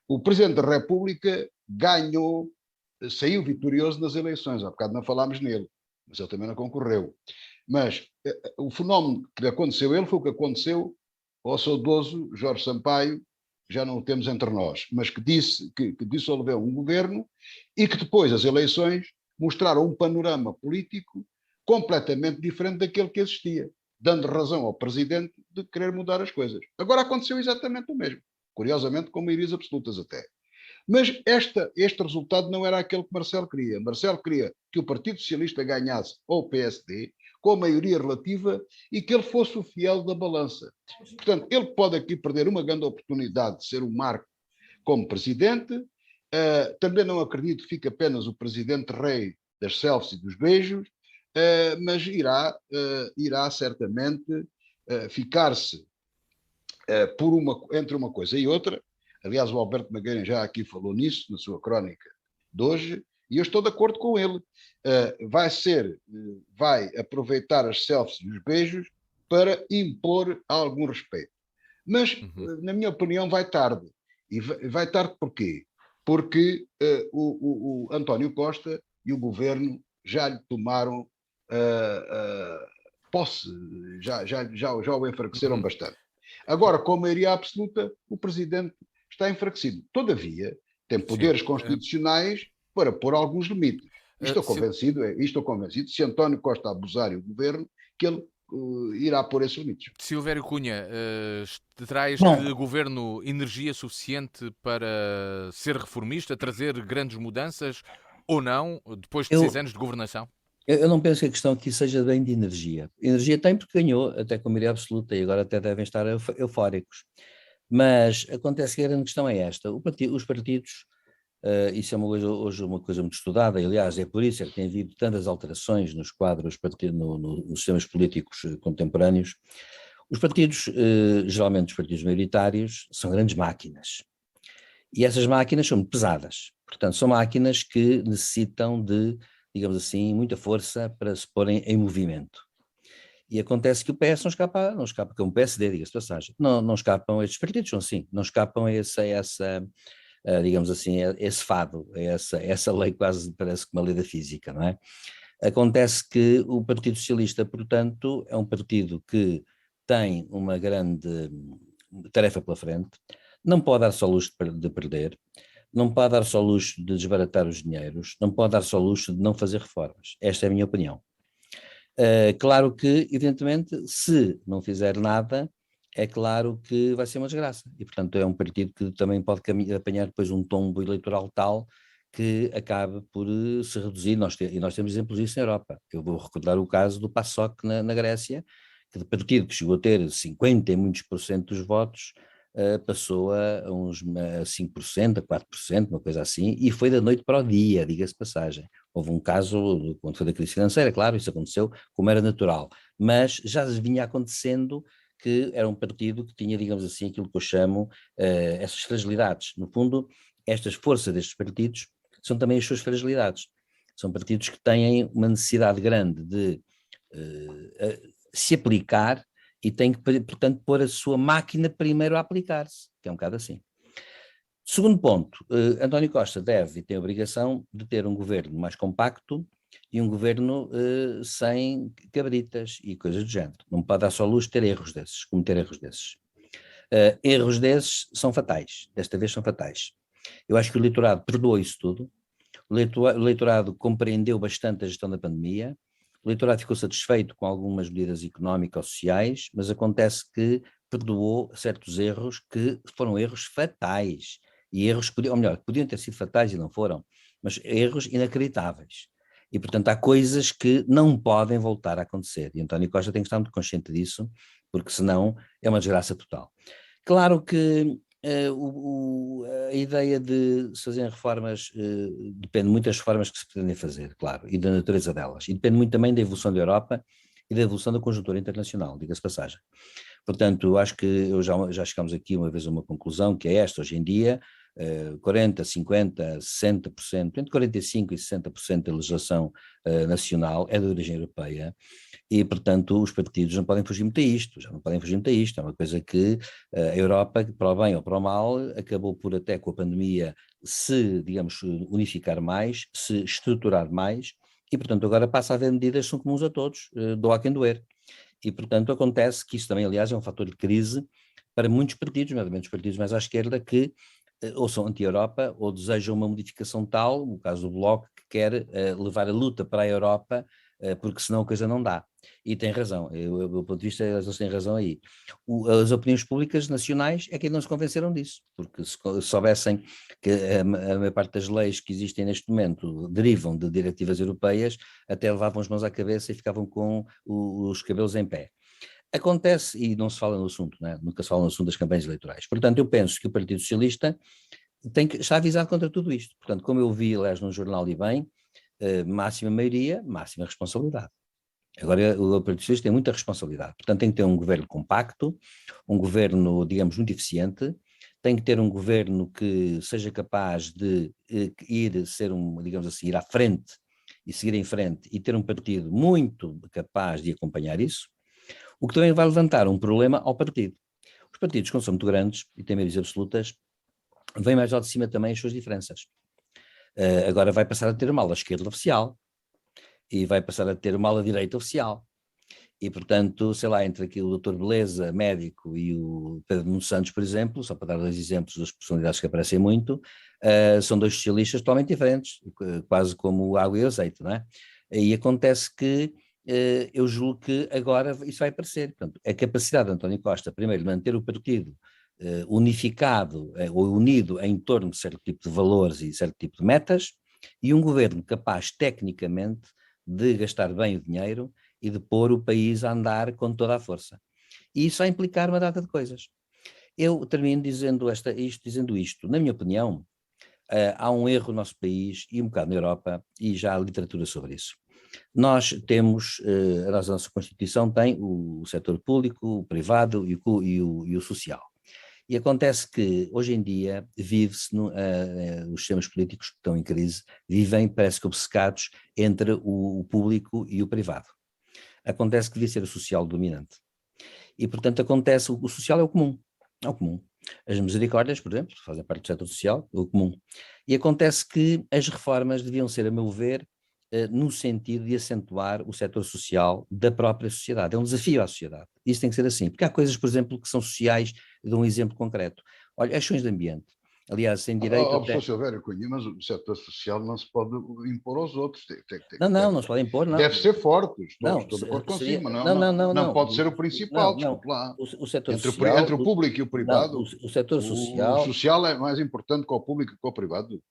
O Presidente da República saiu vitorioso nas eleições, há bocado não falámos nele, mas ele também não concorreu. Mas o fenómeno que aconteceu a ele foi o que aconteceu ao saudoso Jorge Sampaio, já não o temos entre nós, mas que dissolveu um governo e que depois as eleições mostraram um panorama político completamente diferente daquele que existia, dando razão ao Presidente de querer mudar as coisas. Agora aconteceu exatamente o mesmo, curiosamente com maiorias absolutas até. Mas este resultado não era aquele que Marcelo queria. Marcelo queria que o Partido Socialista ganhasse ou o PSD, com a maioria relativa, e que ele fosse o fiel da balança. Portanto, ele pode aqui perder uma grande oportunidade de ser um marco como presidente. Também não acredito que fique apenas o presidente rei das selfies e dos beijos, mas irá certamente ficar-se entre uma coisa e outra. Aliás, o Alberto Magueiras já aqui falou nisso, na sua crónica de hoje, e eu estou de acordo com ele. Vai aproveitar as selfies e os beijos para impor algum respeito. Mas, na minha opinião, vai tarde. E vai tarde porquê? Porque o António Costa e o governo já lhe tomaram posse, já o enfraqueceram bastante. Agora, com a maioria absoluta, o presidente está enfraquecido. Todavia, tem poderes constitucionais para pôr alguns limites. Estou convencido, se António Costa abusar e o governo, que ele irá pôr esses limites. Silvério Cunha, terá Bom, este governo energia suficiente para ser reformista, trazer grandes mudanças ou não, depois de 6 eu, anos de governação? eu não penso que a questão aqui seja bem de energia. Energia tem porque ganhou, até com maioria absoluta, e agora até devem estar eufóricos. Mas acontece que a grande questão é esta: os partidos, isso é hoje uma coisa muito estudada, e, aliás, é por isso que tem havido tantas alterações nos quadros, nos sistemas políticos contemporâneos. Os partidos, geralmente os partidos maioritários, são grandes máquinas. E essas máquinas são muito pesadas. Portanto, são máquinas que necessitam de, digamos assim, muita força para se porem em movimento. E acontece que o PS não escapa, que é um PSD, diga-se de passagem, não escapam, estes partidos são assim, não escapam a digamos assim, a esse fado, a essa lei quase parece que uma lei da física, não é? Acontece que o Partido Socialista, portanto, é um partido que tem uma grande tarefa pela frente, não pode dar só luxo de perder, não pode dar só luxo de desbaratar os dinheiros, não pode dar só luxo de não fazer reformas. Esta é a minha opinião. Claro que, evidentemente, se não fizer nada, é claro que vai ser uma desgraça. E, portanto, é um partido que também pode apanhar depois um tombo eleitoral tal que acabe por se reduzir. E nós temos exemplos disso na Europa. Eu vou recordar o caso do PASOK na Grécia, que de partido que chegou a ter 50 e muitos por cento dos votos, passou a uns 5%, a 4%, uma coisa assim, e foi da noite para o dia, diga-se de passagem. Houve um caso, quando foi da crise financeira, claro, isso aconteceu como era natural, mas já vinha acontecendo que era um partido que tinha, digamos assim, aquilo que eu chamo essas fragilidades. No fundo, estas forças destes partidos são também as suas fragilidades. São partidos que têm uma necessidade grande de se aplicar e têm que, portanto, pôr a sua máquina primeiro a aplicar-se, que é um bocado assim. Segundo ponto, António Costa deve e tem a obrigação de ter um governo mais compacto e um governo sem cabritas e coisas do género. Não pode dar só luz ter erros desses, cometer erros desses. Erros desses são fatais, desta vez são fatais. Eu acho que o eleitorado perdoou isso tudo, o eleitorado compreendeu bastante a gestão da pandemia, o eleitorado ficou satisfeito com algumas medidas económicas ou sociais, mas acontece que perdoou certos erros que foram erros fatais, e erros que podiam ter sido fatais e não foram, mas erros inacreditáveis. E, portanto, há coisas que não podem voltar a acontecer. E António Costa tem que estar muito consciente disso, porque senão é uma desgraça total. Claro que a ideia de se fazerem reformas, depende muito das reformas que se pretendem fazer, claro, e da natureza delas. E depende muito também da evolução da Europa e da evolução da conjuntura internacional, diga-se passagem. Portanto, acho que já chegamos aqui uma vez a uma conclusão, que é esta: hoje em dia, 40%, 50%, 60%, entre 45% e 60% da legislação nacional é de origem europeia, e, portanto, os partidos não podem fugir muito a isto, já não podem fugir muito a isto. É uma coisa que a Europa, para o bem ou para o mal, acabou por, até com a pandemia, se, digamos, unificar mais, se estruturar mais, e, portanto, agora passa a haver medidas que são comuns a todos, doa quem doer. E, portanto, acontece que isso também, aliás, é um fator de crise para muitos partidos, nomeadamente os partidos mais à esquerda, que ou são anti-Europa ou desejam uma modificação tal, no caso do Bloco, que quer levar a luta para a Europa, porque senão a coisa não dá. E tem razão, do meu ponto de vista, eles têm razão aí. As opiniões públicas nacionais é que ainda não se convenceram disso, porque se soubessem que a maior parte das leis que existem neste momento derivam de diretivas europeias, até levavam as mãos à cabeça e ficavam com os cabelos em pé. Acontece, e não se fala no assunto, né? Nunca se fala no assunto das campanhas eleitorais. Portanto, eu penso que o Partido Socialista está avisado contra tudo isto. Portanto, como eu vi, aliás, no jornal e bem, máxima maioria, máxima responsabilidade. Agora, o Partido Socialista tem muita responsabilidade. Portanto, tem que ter um governo compacto, um governo, digamos, muito eficiente, tem que ter um governo que seja capaz de digamos assim, ir à frente e seguir em frente, e ter um partido muito capaz de acompanhar isso. O que também vai levantar um problema ao partido. Os partidos, quando são muito grandes e têm maiorias absolutas, vêm mais ao de cima também as suas diferenças. Agora vai passar a ter uma ala esquerda oficial e vai passar a ter uma ala direita oficial. E, portanto, sei lá, entre aqui o Dr. Beleza, médico, e o Pedro Nuno Santos, por exemplo, só para dar 2 exemplos das personalidades que aparecem muito, são 2 socialistas totalmente diferentes, quase como água e azeite, não é? E acontece que eu julgo que agora isso vai aparecer. Portanto, a capacidade de António Costa, primeiro, de manter o partido unificado ou unido em torno de certo tipo de valores e certo tipo de metas, e um governo capaz, tecnicamente, de gastar bem o dinheiro e de pôr o país a andar com toda a força. E isso vai implicar uma data de coisas. Eu termino dizendo isto. Na minha opinião, há um erro no nosso país e um bocado na Europa, e já há literatura sobre isso. Nós temos, a nossa Constituição tem o setor público, o privado e o social. E acontece que, hoje em dia, vive-se, os sistemas políticos que estão em crise, vivem, parece que obcecados, entre o público e o privado. Acontece que devia ser o social dominante. E, portanto, o social é o comum. É o comum. As misericórdias, por exemplo, fazem parte do setor social, é o comum. E acontece que as reformas deviam ser, a meu ver, no sentido de acentuar o setor social da própria sociedade. É um desafio à sociedade. Isso tem que ser assim. Porque há coisas, por exemplo, que são sociais. Dou um exemplo concreto. Olha, as ações de ambiente. Aliás, sem direito Professor Silvério Cunha, mas o setor social não se pode impor aos outros. Não se pode impor, não. Deve ser forte, Não, estou de acordo seria, consigo, mas não pode ser o principal, não. desculpe lá. O setor Entre social, o público e o privado, o setor o social é mais importante que o público e que o privado.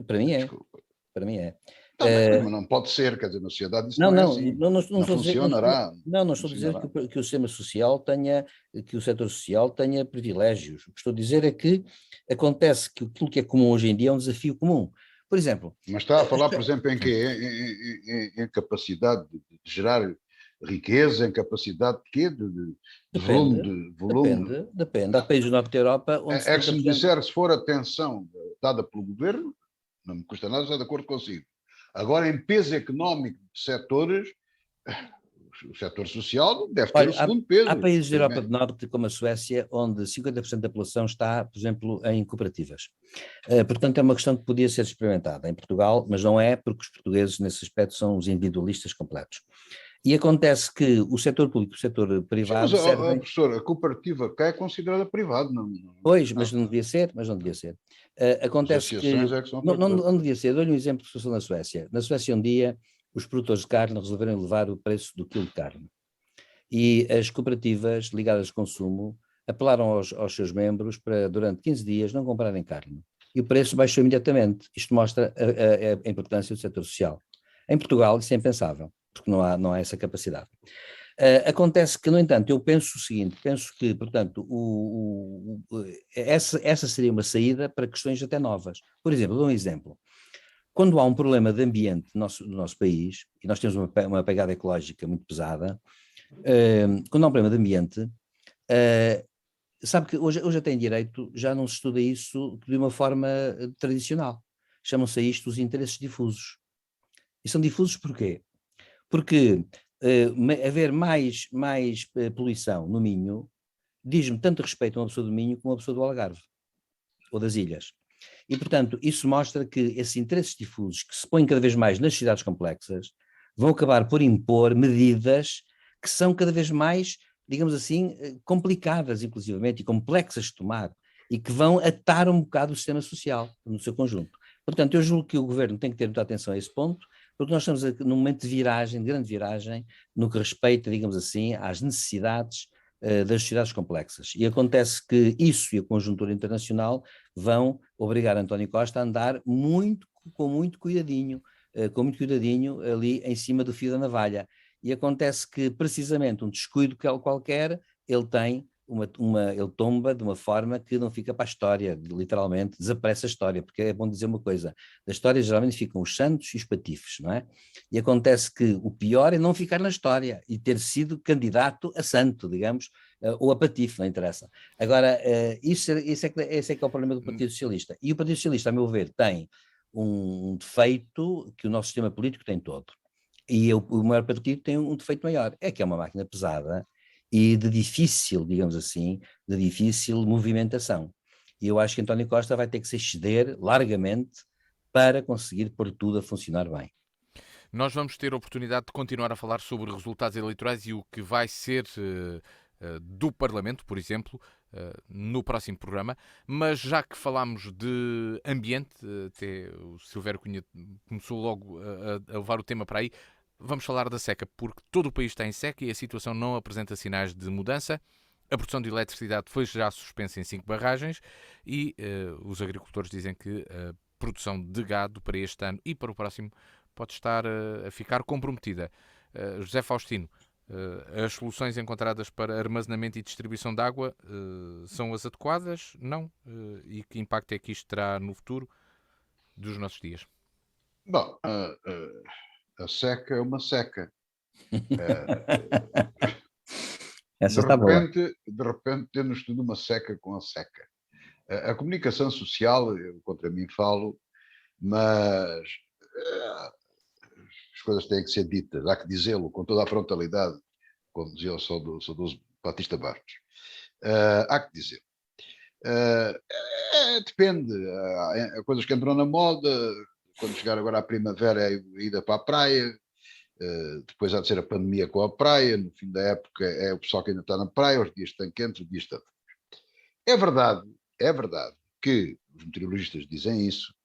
Para mim é. Desculpa. Para mim é. Mas não pode ser, quer dizer, na sociedade isso não é assim. Não Funcionará. Não estou a dizer que o sistema social tenha, que o setor social tenha privilégios. O que estou a dizer é que acontece que aquilo que é comum hoje em dia é um desafio comum. Por exemplo... Mas está a falar, por exemplo, em quê? Em capacidade de gerar riqueza, em capacidade de quê? De volume. Depende. Há países do norte da Europa onde... É que se me disser, se for atenção dada pelo governo, não me custa nada estar de acordo consigo. Agora, em peso económico de setores, o setor social deve ter o segundo peso. Há países da Europa do Norte, como a Suécia, onde 50% da população está, por exemplo, em cooperativas. Portanto, é uma questão que podia ser experimentada em Portugal, mas não é, porque os portugueses, nesse aspecto, são os individualistas completos. E acontece que o setor público e o setor privado... Sim, mas, professor, a cooperativa cá é considerada privada. Pois, mas não devia ser. Acontece que... Não devia ser. Dou-lhe um exemplo de situação na Suécia. Na Suécia, um dia, os produtores de carne resolveram elevar o preço do quilo de carne. E as cooperativas ligadas ao consumo apelaram aos seus membros para, durante 15 dias, não comprarem carne. E o preço baixou imediatamente. Isto mostra a importância do setor social. Em Portugal, isso é impensável, porque não há essa capacidade. Acontece que, no entanto, eu penso o seguinte, penso que, portanto, essa seria uma saída para questões até novas. Por exemplo, dou um exemplo. Quando há um problema de ambiente no nosso país, e nós temos uma pegada ecológica muito pesada, quando há um problema de ambiente, sabe que hoje até em direito já não se estuda isso de uma forma tradicional. Chamam-se a isto os interesses difusos. E são difusos porquê? Porque haver mais poluição no Minho diz-me tanto respeito a uma pessoa do Minho como a uma pessoa do Algarve, ou das ilhas. E, portanto, isso mostra que esses interesses difusos que se põem cada vez mais nas cidades complexas vão acabar por impor medidas que são cada vez mais, digamos assim, complicadas, inclusivamente, e complexas de tomar, e que vão atar um bocado o sistema social no seu conjunto. Portanto, eu julgo que o governo tem que ter muita atenção a esse ponto, porque nós estamos num momento de viragem, de grande viragem, no que respeita, digamos assim, às necessidades das sociedades complexas. E acontece que isso e a conjuntura internacional vão obrigar António Costa a andar com muito cuidadinho ali em cima do fio da navalha. E acontece que, precisamente, um descuido qualquer, ele tem ele tomba de uma forma que não fica para a história, literalmente, desaparece a história, porque é bom dizer uma coisa, da história geralmente ficam os santos e os patifes, não é? E acontece que o pior é não ficar na história e ter sido candidato a santo, digamos, ou a patife, não interessa. Agora, esse é que é o problema do Partido Socialista. E o Partido Socialista, a meu ver, tem um defeito que o nosso sistema político tem todo. E o maior partido tem um defeito maior, é que é uma máquina pesada e de difícil, digamos assim, de difícil movimentação. E eu acho que António Costa vai ter que se exceder largamente para conseguir pôr tudo a funcionar bem. Nós vamos ter a oportunidade de continuar a falar sobre resultados eleitorais e o que vai ser do Parlamento, por exemplo, no próximo programa, mas já que falámos de ambiente, até o Silvério Cunha começou logo a levar o tema para aí, vamos falar da seca, porque todo o país está em seca e a situação não apresenta sinais de mudança. A produção de eletricidade foi já suspensa em 5 barragens e os agricultores dizem que a produção de gado para este ano e para o próximo pode estar a ficar comprometida. José Faustino, as soluções encontradas para armazenamento e distribuição de água são as adequadas? Não? E que impacto é que isto terá no futuro dos nossos dias? Bom, a seca é uma seca. Essa está boa. De repente temos tudo uma seca com a seca. A comunicação social, eu contra mim falo, mas as coisas têm que ser ditas, há que dizê-lo com toda a frontalidade, como dizia o saudoso Batista Bastos. Há que dizer. Depende. Há coisas que entram na moda, quando chegar agora a primavera é a ida para a praia, depois há de ser a pandemia com a praia, no fim da época é o pessoal que ainda está na praia, os dias estão quentes, os dias estão. É verdade que os meteorologistas dizem isso,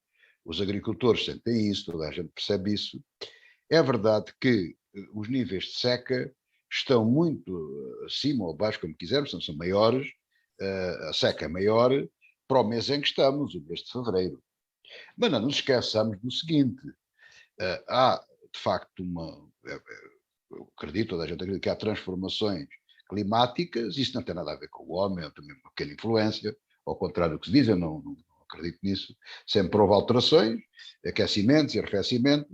os agricultores sentem isso, toda a gente percebe isso. É verdade que os níveis de seca estão muito acima ou abaixo, como quisermos, são maiores, a seca é maior para o mês em que estamos, o mês de fevereiro. Mas não nos esqueçamos do seguinte, há de facto eu acredito, toda a gente acredita que há transformações climáticas, isso não tem nada a ver com o homem, é também uma pequena influência, ao contrário do que se diz, eu não acredito nisso, sempre houve alterações, aquecimentos e arrefecimentos,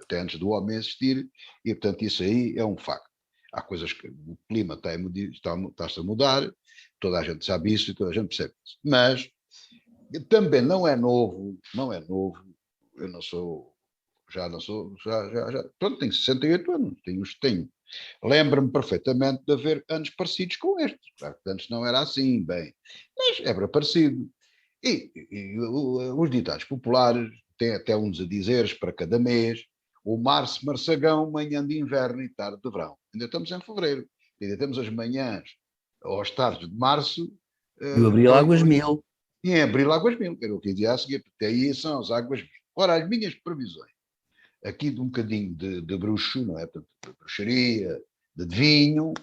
até antes do homem existir, e portanto isso aí é um facto. Há coisas que o clima está-se a mudar, toda a gente sabe isso e toda a gente percebe isso. Mas também não é novo, eu não sou, já não sou, pronto, tenho 68 anos, tenho. Lembro-me perfeitamente de haver anos parecidos com estes, claro que antes não era assim, bem, mas era parecido. E os ditados populares têm até uns a dizeres para cada mês, o março, marçagão, manhã de inverno e tarde de verão. Ainda estamos em fevereiro, ainda temos as manhãs ou as tardes de março. E o Abril Águas Mil. E em abril águas mil, era o que eu dizia a seguir, porque aí são as águas mil. Ora, as minhas previsões, aqui de um bocadinho de bruxo, não é? Portanto, de bruxaria, de vinho,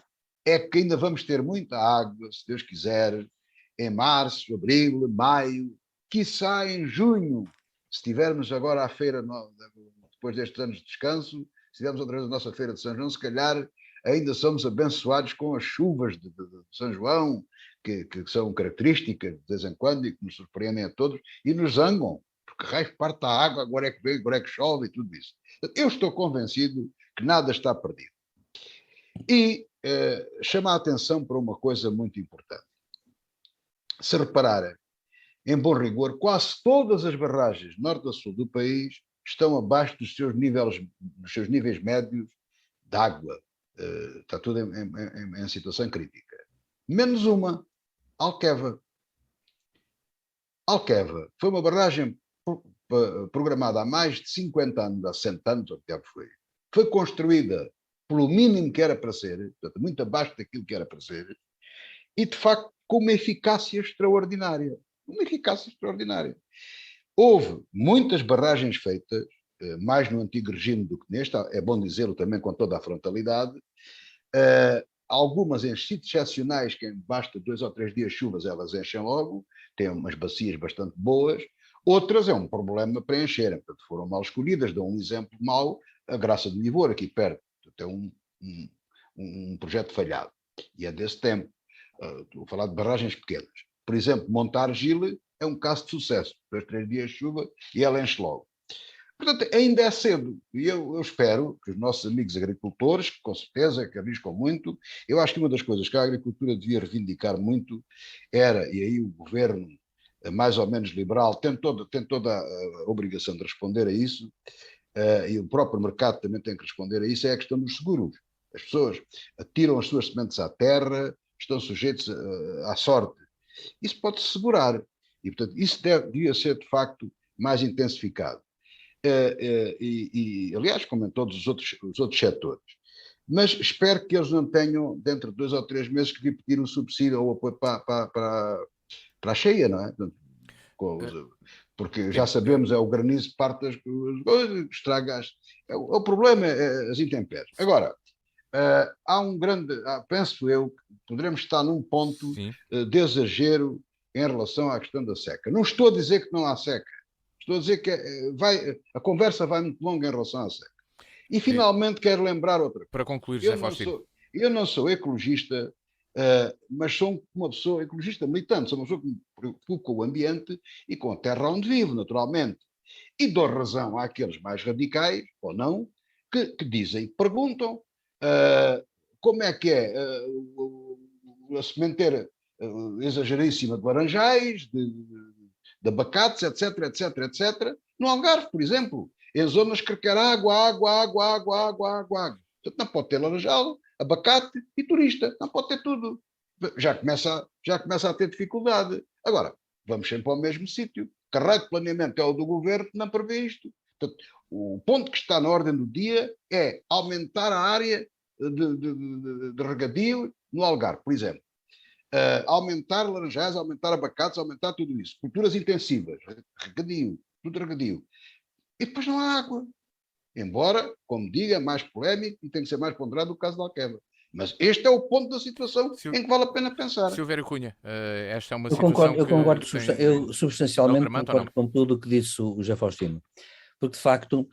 é que ainda vamos ter muita água, se Deus quiser, em março, abril, maio, quiçá em junho, se tivermos agora a feira, depois destes anos de descanso, se tivermos outra vez a nossa feira de São João, se calhar ainda somos abençoados com as chuvas de São João, que são características de vez em quando e que nos surpreendem a todos e nos zangam, porque raio parte da água, agora é que vem, agora é que chove e tudo isso. Eu estou convencido que nada está perdido. E chama a atenção para uma coisa muito importante. Se repararem, em bom rigor, quase todas as barragens norte a sul do país estão abaixo dos seus níveis médios de água. Está tudo em situação crítica. Menos uma, Alqueva. Alqueva foi uma barragem programada há mais de 50 anos, há 100 anos, ou que foi. Foi construída pelo mínimo que era para ser, portanto, muito abaixo daquilo que era para ser, e de facto com uma eficácia extraordinária. Uma eficácia extraordinária. Houve muitas barragens feitas, mais no antigo regime do que neste, é bom dizê-lo também com toda a frontalidade, algumas em sítios excepcionais, que basta 2 ou 3 dias de chuvas, elas enchem logo, têm umas bacias bastante boas, outras é um problema para encherem, portanto foram mal escolhidas, dou um exemplo mau, a Graça de Nivor, aqui perto, é um projeto falhado, e é desse tempo, estou a falar de barragens pequenas. Por exemplo, Montargil é um caso de sucesso, 2, 3 dias de chuva e ela enche logo. Portanto, ainda é cedo, e eu espero que os nossos amigos agricultores, que com certeza que arriscam muito, eu acho que uma das coisas que a agricultura devia reivindicar muito era, e aí o governo mais ou menos liberal tem toda a obrigação de responder a isso, e o próprio mercado também tem que responder a isso, é a questão dos seguros. As pessoas atiram as suas sementes à terra, estão sujeitos à sorte. Isso pode-se segurar. E, portanto, isso devia ser, de facto, mais intensificado. Aliás, como em todos os outros setores. Mas espero que eles não tenham, dentro de 2 ou 3 meses, que lhe pedir o subsídio ou o apoio para a cheia, não é? Porque já sabemos, é o granizo que parte das coisas, estraga o problema é as intempéries. Agora, há um grande, penso eu, que poderemos estar num ponto de exagero em relação à questão da seca. Não estou a dizer que não há seca, estou a dizer que a conversa vai muito longa em relação à seca. E finalmente quero lembrar outra coisa. Para concluir, José Faustino. Eu não sou ecologista, mas sou uma pessoa ecologista militante, sou uma pessoa que me preocupa com o ambiente e com a terra onde vivo, naturalmente. E dou razão àqueles mais radicais, ou não, que dizem, perguntam como é que é a sementeira exageradíssima de laranjais, de abacates, etc, etc, etc, no Algarve, por exemplo, em zonas que requer água. Portanto, não pode ter laranjal, abacate e turista, não pode ter tudo. Já começa a ter dificuldade. Agora, vamos sempre ao mesmo sítio. Que raio de planeamento é o do governo que não prevê isto? Portanto, o ponto que está na ordem do dia é aumentar a área de regadio no Algarve, por exemplo. Aumentar laranjais, aumentar abacates, aumentar tudo isso. Culturas intensivas, regadio, tudo regadio. E depois não há água. Embora, como diga, mais polémico e tem que ser mais ponderado o caso de Alqueva. Mas este é o ponto da situação em que vale a pena pensar. Silvério Cunha, esta é uma situação eu concordo, eu substancialmente concordo com tudo o que disse o José Faustino. Porque, de facto,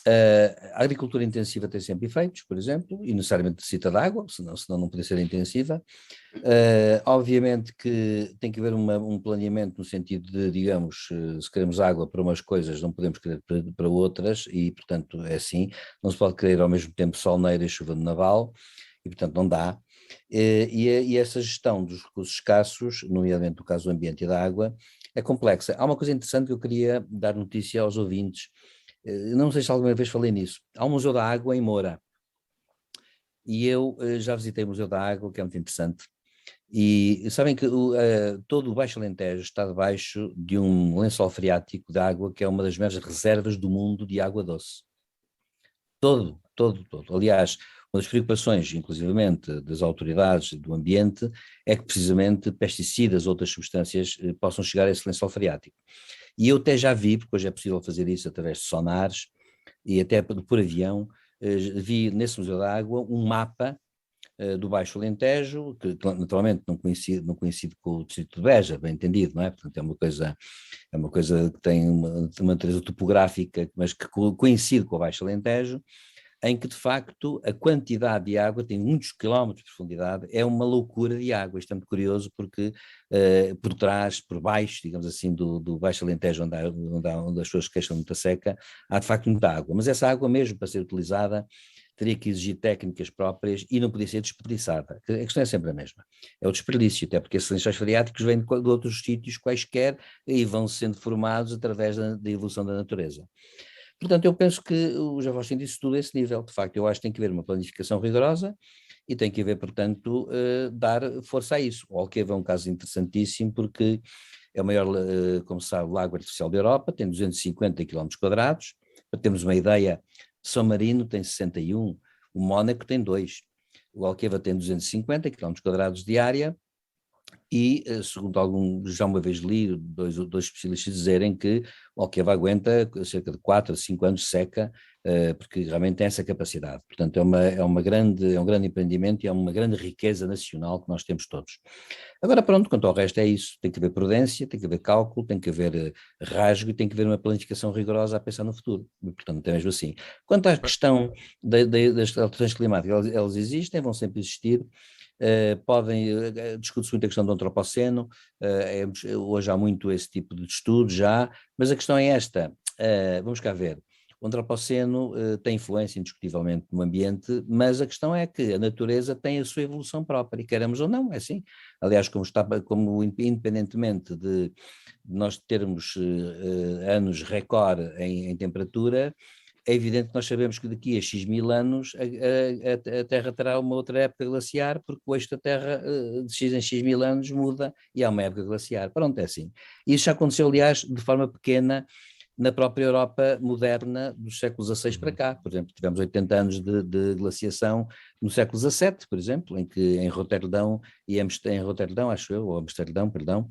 a agricultura intensiva tem sempre efeitos, por exemplo, e necessariamente necessita de água, senão não poderia ser intensiva. Obviamente que tem que haver um planeamento no sentido de, digamos, se queremos água para umas coisas, não podemos querer para outras, e, portanto, é assim, não se pode querer ao mesmo tempo sol na eira e chuva no naval, e, portanto, não dá. E essa gestão dos recursos escassos, nomeadamente no caso do ambiente e da água, é complexa. Há uma coisa interessante que eu queria dar notícia aos ouvintes. Não sei se alguma vez falei nisso. Há um Museu da Água em Moura. E eu já visitei o Museu da Água, que é muito interessante. E sabem que todo o Baixo Alentejo está debaixo de um lençol freático de água, que é uma das maiores reservas do mundo de água doce. Todo. Aliás, uma das preocupações, inclusivamente, das autoridades do ambiente, é que precisamente pesticidas ou outras substâncias possam chegar a esse lençol freático. E eu até já vi, porque hoje é possível fazer isso através de sonares e até por avião, vi nesse Museu da Água um mapa do Baixo Alentejo, que naturalmente não coincide com o distrito de Beja, bem entendido, não é? Portanto, é uma coisa que tem uma natureza topográfica, mas que coincide com o Baixo Alentejo, em que de facto a quantidade de água tem muitos quilómetros de profundidade, é uma loucura de água. Isto é muito curioso porque por trás, por baixo, digamos assim, do Baixo Alentejo, onde as pessoas queixam de muita seca, há de facto muita água, mas essa água mesmo para ser utilizada teria que exigir técnicas próprias e não podia ser desperdiçada. A questão é sempre a mesma, é o desperdício, até porque esses lençóis freáticos vêm de outros sítios quaisquer e vão sendo formados através da evolução da natureza. Portanto, eu penso que o José Faustino disse tudo a esse nível. De facto, eu acho que tem que haver uma planificação rigorosa e tem que haver, portanto, dar força a isso. O Alqueva é um caso interessantíssimo porque é o maior, como se sabe, lago artificial da Europa, tem 250 km². Para termos uma ideia, São Marino tem 61, o Mónaco tem 2, o Alqueva tem 250 km² de área. E, segundo já uma vez li, dois especialistas dizerem que o Alqueva aguenta cerca de 4 a 5 anos de seca, porque realmente tem essa capacidade. Portanto, é um grande empreendimento e é uma grande riqueza nacional que nós temos todos. Agora, pronto, quanto ao resto é isso. Tem que haver prudência, tem que haver cálculo, tem que haver rasgo e tem que haver uma planificação rigorosa a pensar no futuro. E, portanto, é mesmo assim. Quanto à questão das alterações climáticas, elas existem, vão sempre existir. Discute-se muito a questão do antropoceno, hoje há muito esse tipo de estudo já, mas a questão é esta, vamos cá ver, o antropoceno tem influência indiscutivelmente no ambiente, mas a questão é que a natureza tem a sua evolução própria, e queremos ou não, é assim. Aliás, independentemente de nós termos anos recorde em temperatura, é evidente que nós sabemos que daqui a X mil anos a Terra terá uma outra época glaciar, porque o eixo da Terra de X em X mil anos muda e há uma época glaciar. Pronto, é assim. Isso já aconteceu, aliás, de forma pequena na própria Europa moderna dos séculos XVI para cá. Por exemplo, tivemos 80 anos de glaciação no século XVII, por exemplo, em que em Roterdão, em Roterdão, acho eu, ou Amsterdão, perdão,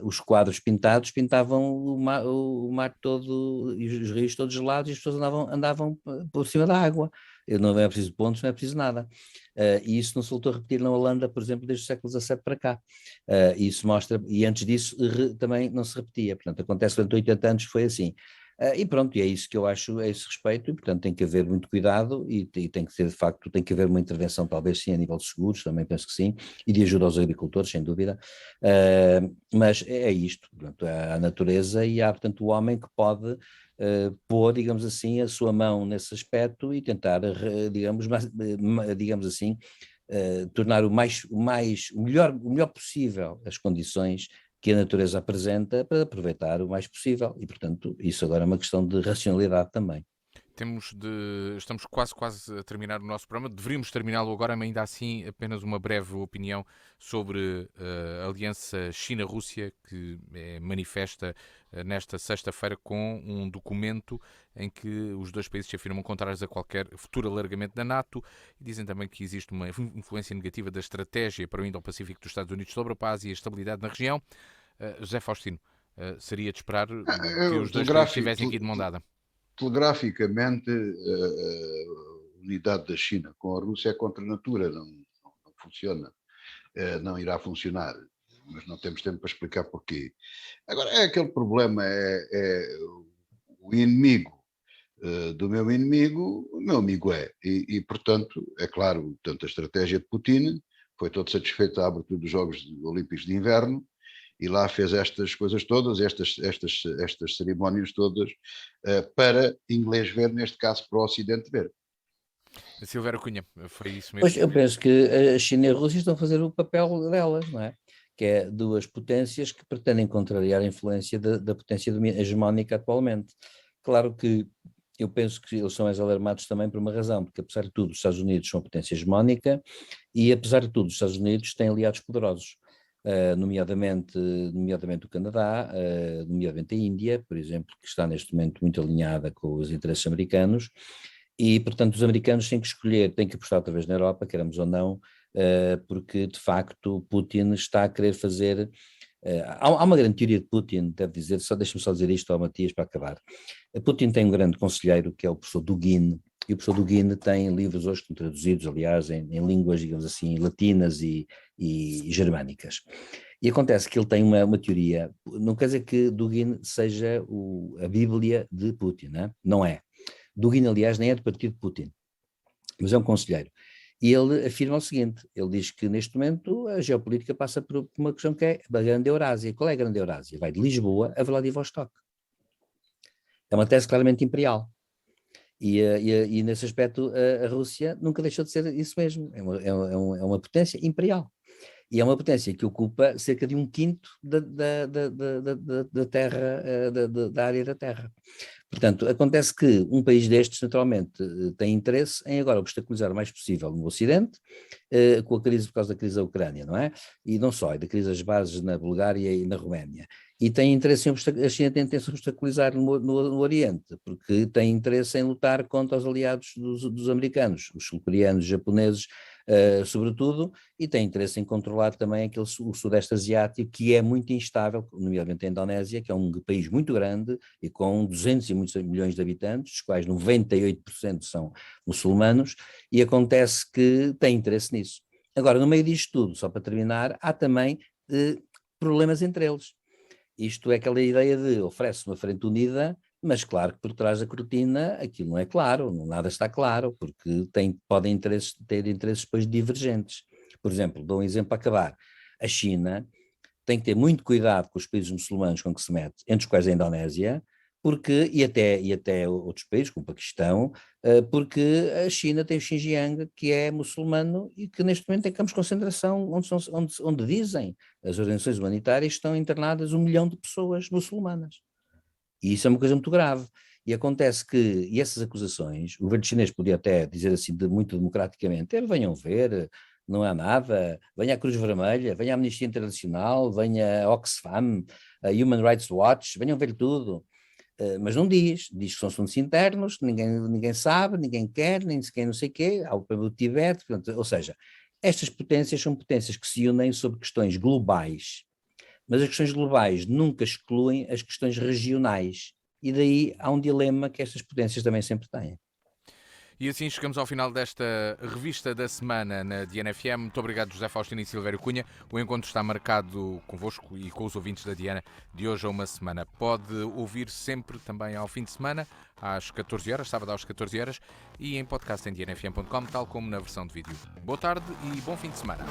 os quadros pintados pintavam o mar todo e os rios todos gelados e as pessoas andavam por cima da água. Não é preciso pontos, não é preciso nada. E isso não se voltou a repetir na Holanda, por exemplo, desde o século XVII para cá. E isso mostra, e antes disso também não se repetia. Portanto, acontece durante 80 anos foi assim. E pronto, e é isso que eu acho a esse respeito, e portanto tem que haver muito cuidado e tem que ser de facto, tem que haver uma intervenção talvez sim a nível de seguros, também penso que sim, e de ajuda aos agricultores, sem dúvida, mas é isto, portanto, há a natureza e há portanto o homem que pode pôr, digamos assim, a sua mão nesse aspecto e tentar, digamos assim, tornar o melhor possível as condições que a natureza apresenta para aproveitar o mais possível e, portanto, isso agora é uma questão de racionalidade também. Estamos quase a terminar o nosso programa. Deveríamos terminá-lo agora, mas ainda assim apenas uma breve opinião sobre a aliança China-Rússia que é manifesta nesta sexta-feira com um documento em que os dois países se afirmam contrários a qualquer futuro alargamento da NATO e dizem também que existe uma influência negativa da estratégia para o Indo-Pacífico dos Estados Unidos sobre a paz e a estabilidade na região. José Faustino, seria de esperar que os dois países estivessem aqui de mão dada. Telegraficamente, a unidade da China com a Rússia é contra a natura, não funciona, não irá funcionar, mas não temos tempo para explicar porquê. Agora, é aquele problema, é o inimigo do meu inimigo, o meu amigo é, e portanto, é claro, tanto a estratégia de Putin foi todo satisfeito à abertura dos Jogos Olímpicos de Inverno, e lá fez estas coisas todas, estas cerimónias todas, para inglês ver, neste caso para o Ocidente ver. Silvério Cunha, foi isso mesmo? Pois eu penso que a China e a Rússia estão a fazer o papel delas, não é? Que é duas potências que pretendem contrariar a influência da potência hegemónica atualmente. Claro que eu penso que eles são mais alarmados também por uma razão, porque apesar de tudo os Estados Unidos são uma potência hegemónica e apesar de tudo os Estados Unidos têm aliados poderosos. Nomeadamente o Canadá, nomeadamente a Índia, por exemplo, que está neste momento muito alinhada com os interesses americanos, e portanto os americanos têm que escolher, têm que apostar outra vez na Europa, queremos ou não, porque de facto Putin está a querer fazer, há uma grande teoria de Putin, deve dizer, deixa-me só dizer isto ao Matias para acabar. Putin tem um grande conselheiro que é o professor Dugin, e o professor Dugin tem livros hoje que estão traduzidos, aliás, em línguas, digamos assim, latinas e germânicas. E acontece que ele tem uma teoria, não quer dizer que Dugin seja a Bíblia de Putin, não é? Dugin, aliás, nem é do partido de Putin, mas é um conselheiro. E ele afirma o seguinte, ele diz que neste momento a geopolítica passa por uma questão que é a Grande Eurásia. Qual é a Grande Eurásia? Vai de Lisboa a Vladivostok. É uma tese claramente imperial. E nesse aspecto a Rússia nunca deixou de ser isso mesmo, é uma potência imperial. E é uma potência que ocupa cerca de 1/5 da terra, da área da terra. Portanto, acontece que um país destes, naturalmente, tem interesse em agora obstaculizar o mais possível no Ocidente, com a crise, por causa da crise da Ucrânia, não é? E não só, é da crise das bases na Bulgária e na Roménia. E tem interesse a China tem interesse em obstaculizar no Oriente, porque tem interesse em lutar contra os aliados dos americanos, os sul-coreanos, japoneses, sobretudo, e tem interesse em controlar também o Sudeste Asiático, que é muito instável, nomeadamente a Indonésia, que é um país muito grande e com 200 e muitos milhões de habitantes, dos quais 98% são muçulmanos, e acontece que tem interesse nisso. Agora, no meio disto tudo, só para terminar, há também problemas entre eles. Isto é aquela ideia de oferece uma frente unida, mas claro que por trás da cortina aquilo não é claro, nada está claro, porque podem ter interesses depois divergentes. Por exemplo, dou um exemplo para acabar. A China tem que ter muito cuidado com os países muçulmanos com que se mete, entre os quais a Indonésia, e até outros países, como o Paquistão, porque a China tem o Xinjiang, que é muçulmano e que neste momento tem campos de concentração onde dizem as organizações humanitárias estão internadas 1 milhão de pessoas muçulmanas. E isso é uma coisa muito grave. E acontece que essas acusações, o governo chinês podia até dizer assim, muito democraticamente, venham ver, não há nada, venha a Cruz Vermelha, venha a Amnistia Internacional, venha a Oxfam, a Human Rights Watch, venham ver tudo. Mas não diz que são assuntos internos, ninguém sabe, ninguém quer, nem sequer não sei o quê, há o problema do Tibete, portanto, ou seja, estas potências são potências que se unem sobre questões globais, mas as questões globais nunca excluem as questões regionais, e daí há um dilema que estas potências também sempre têm. E assim chegamos ao final desta revista da semana na Diana FM. Muito obrigado, José Faustino e Silvério Cunha. O encontro está marcado convosco e com os ouvintes da Diana de hoje a uma semana. Pode ouvir sempre também ao fim de semana, às 14 horas, sábado às 14 horas, e em podcast em dianafm.com, tal como na versão de vídeo. Boa tarde e bom fim de semana.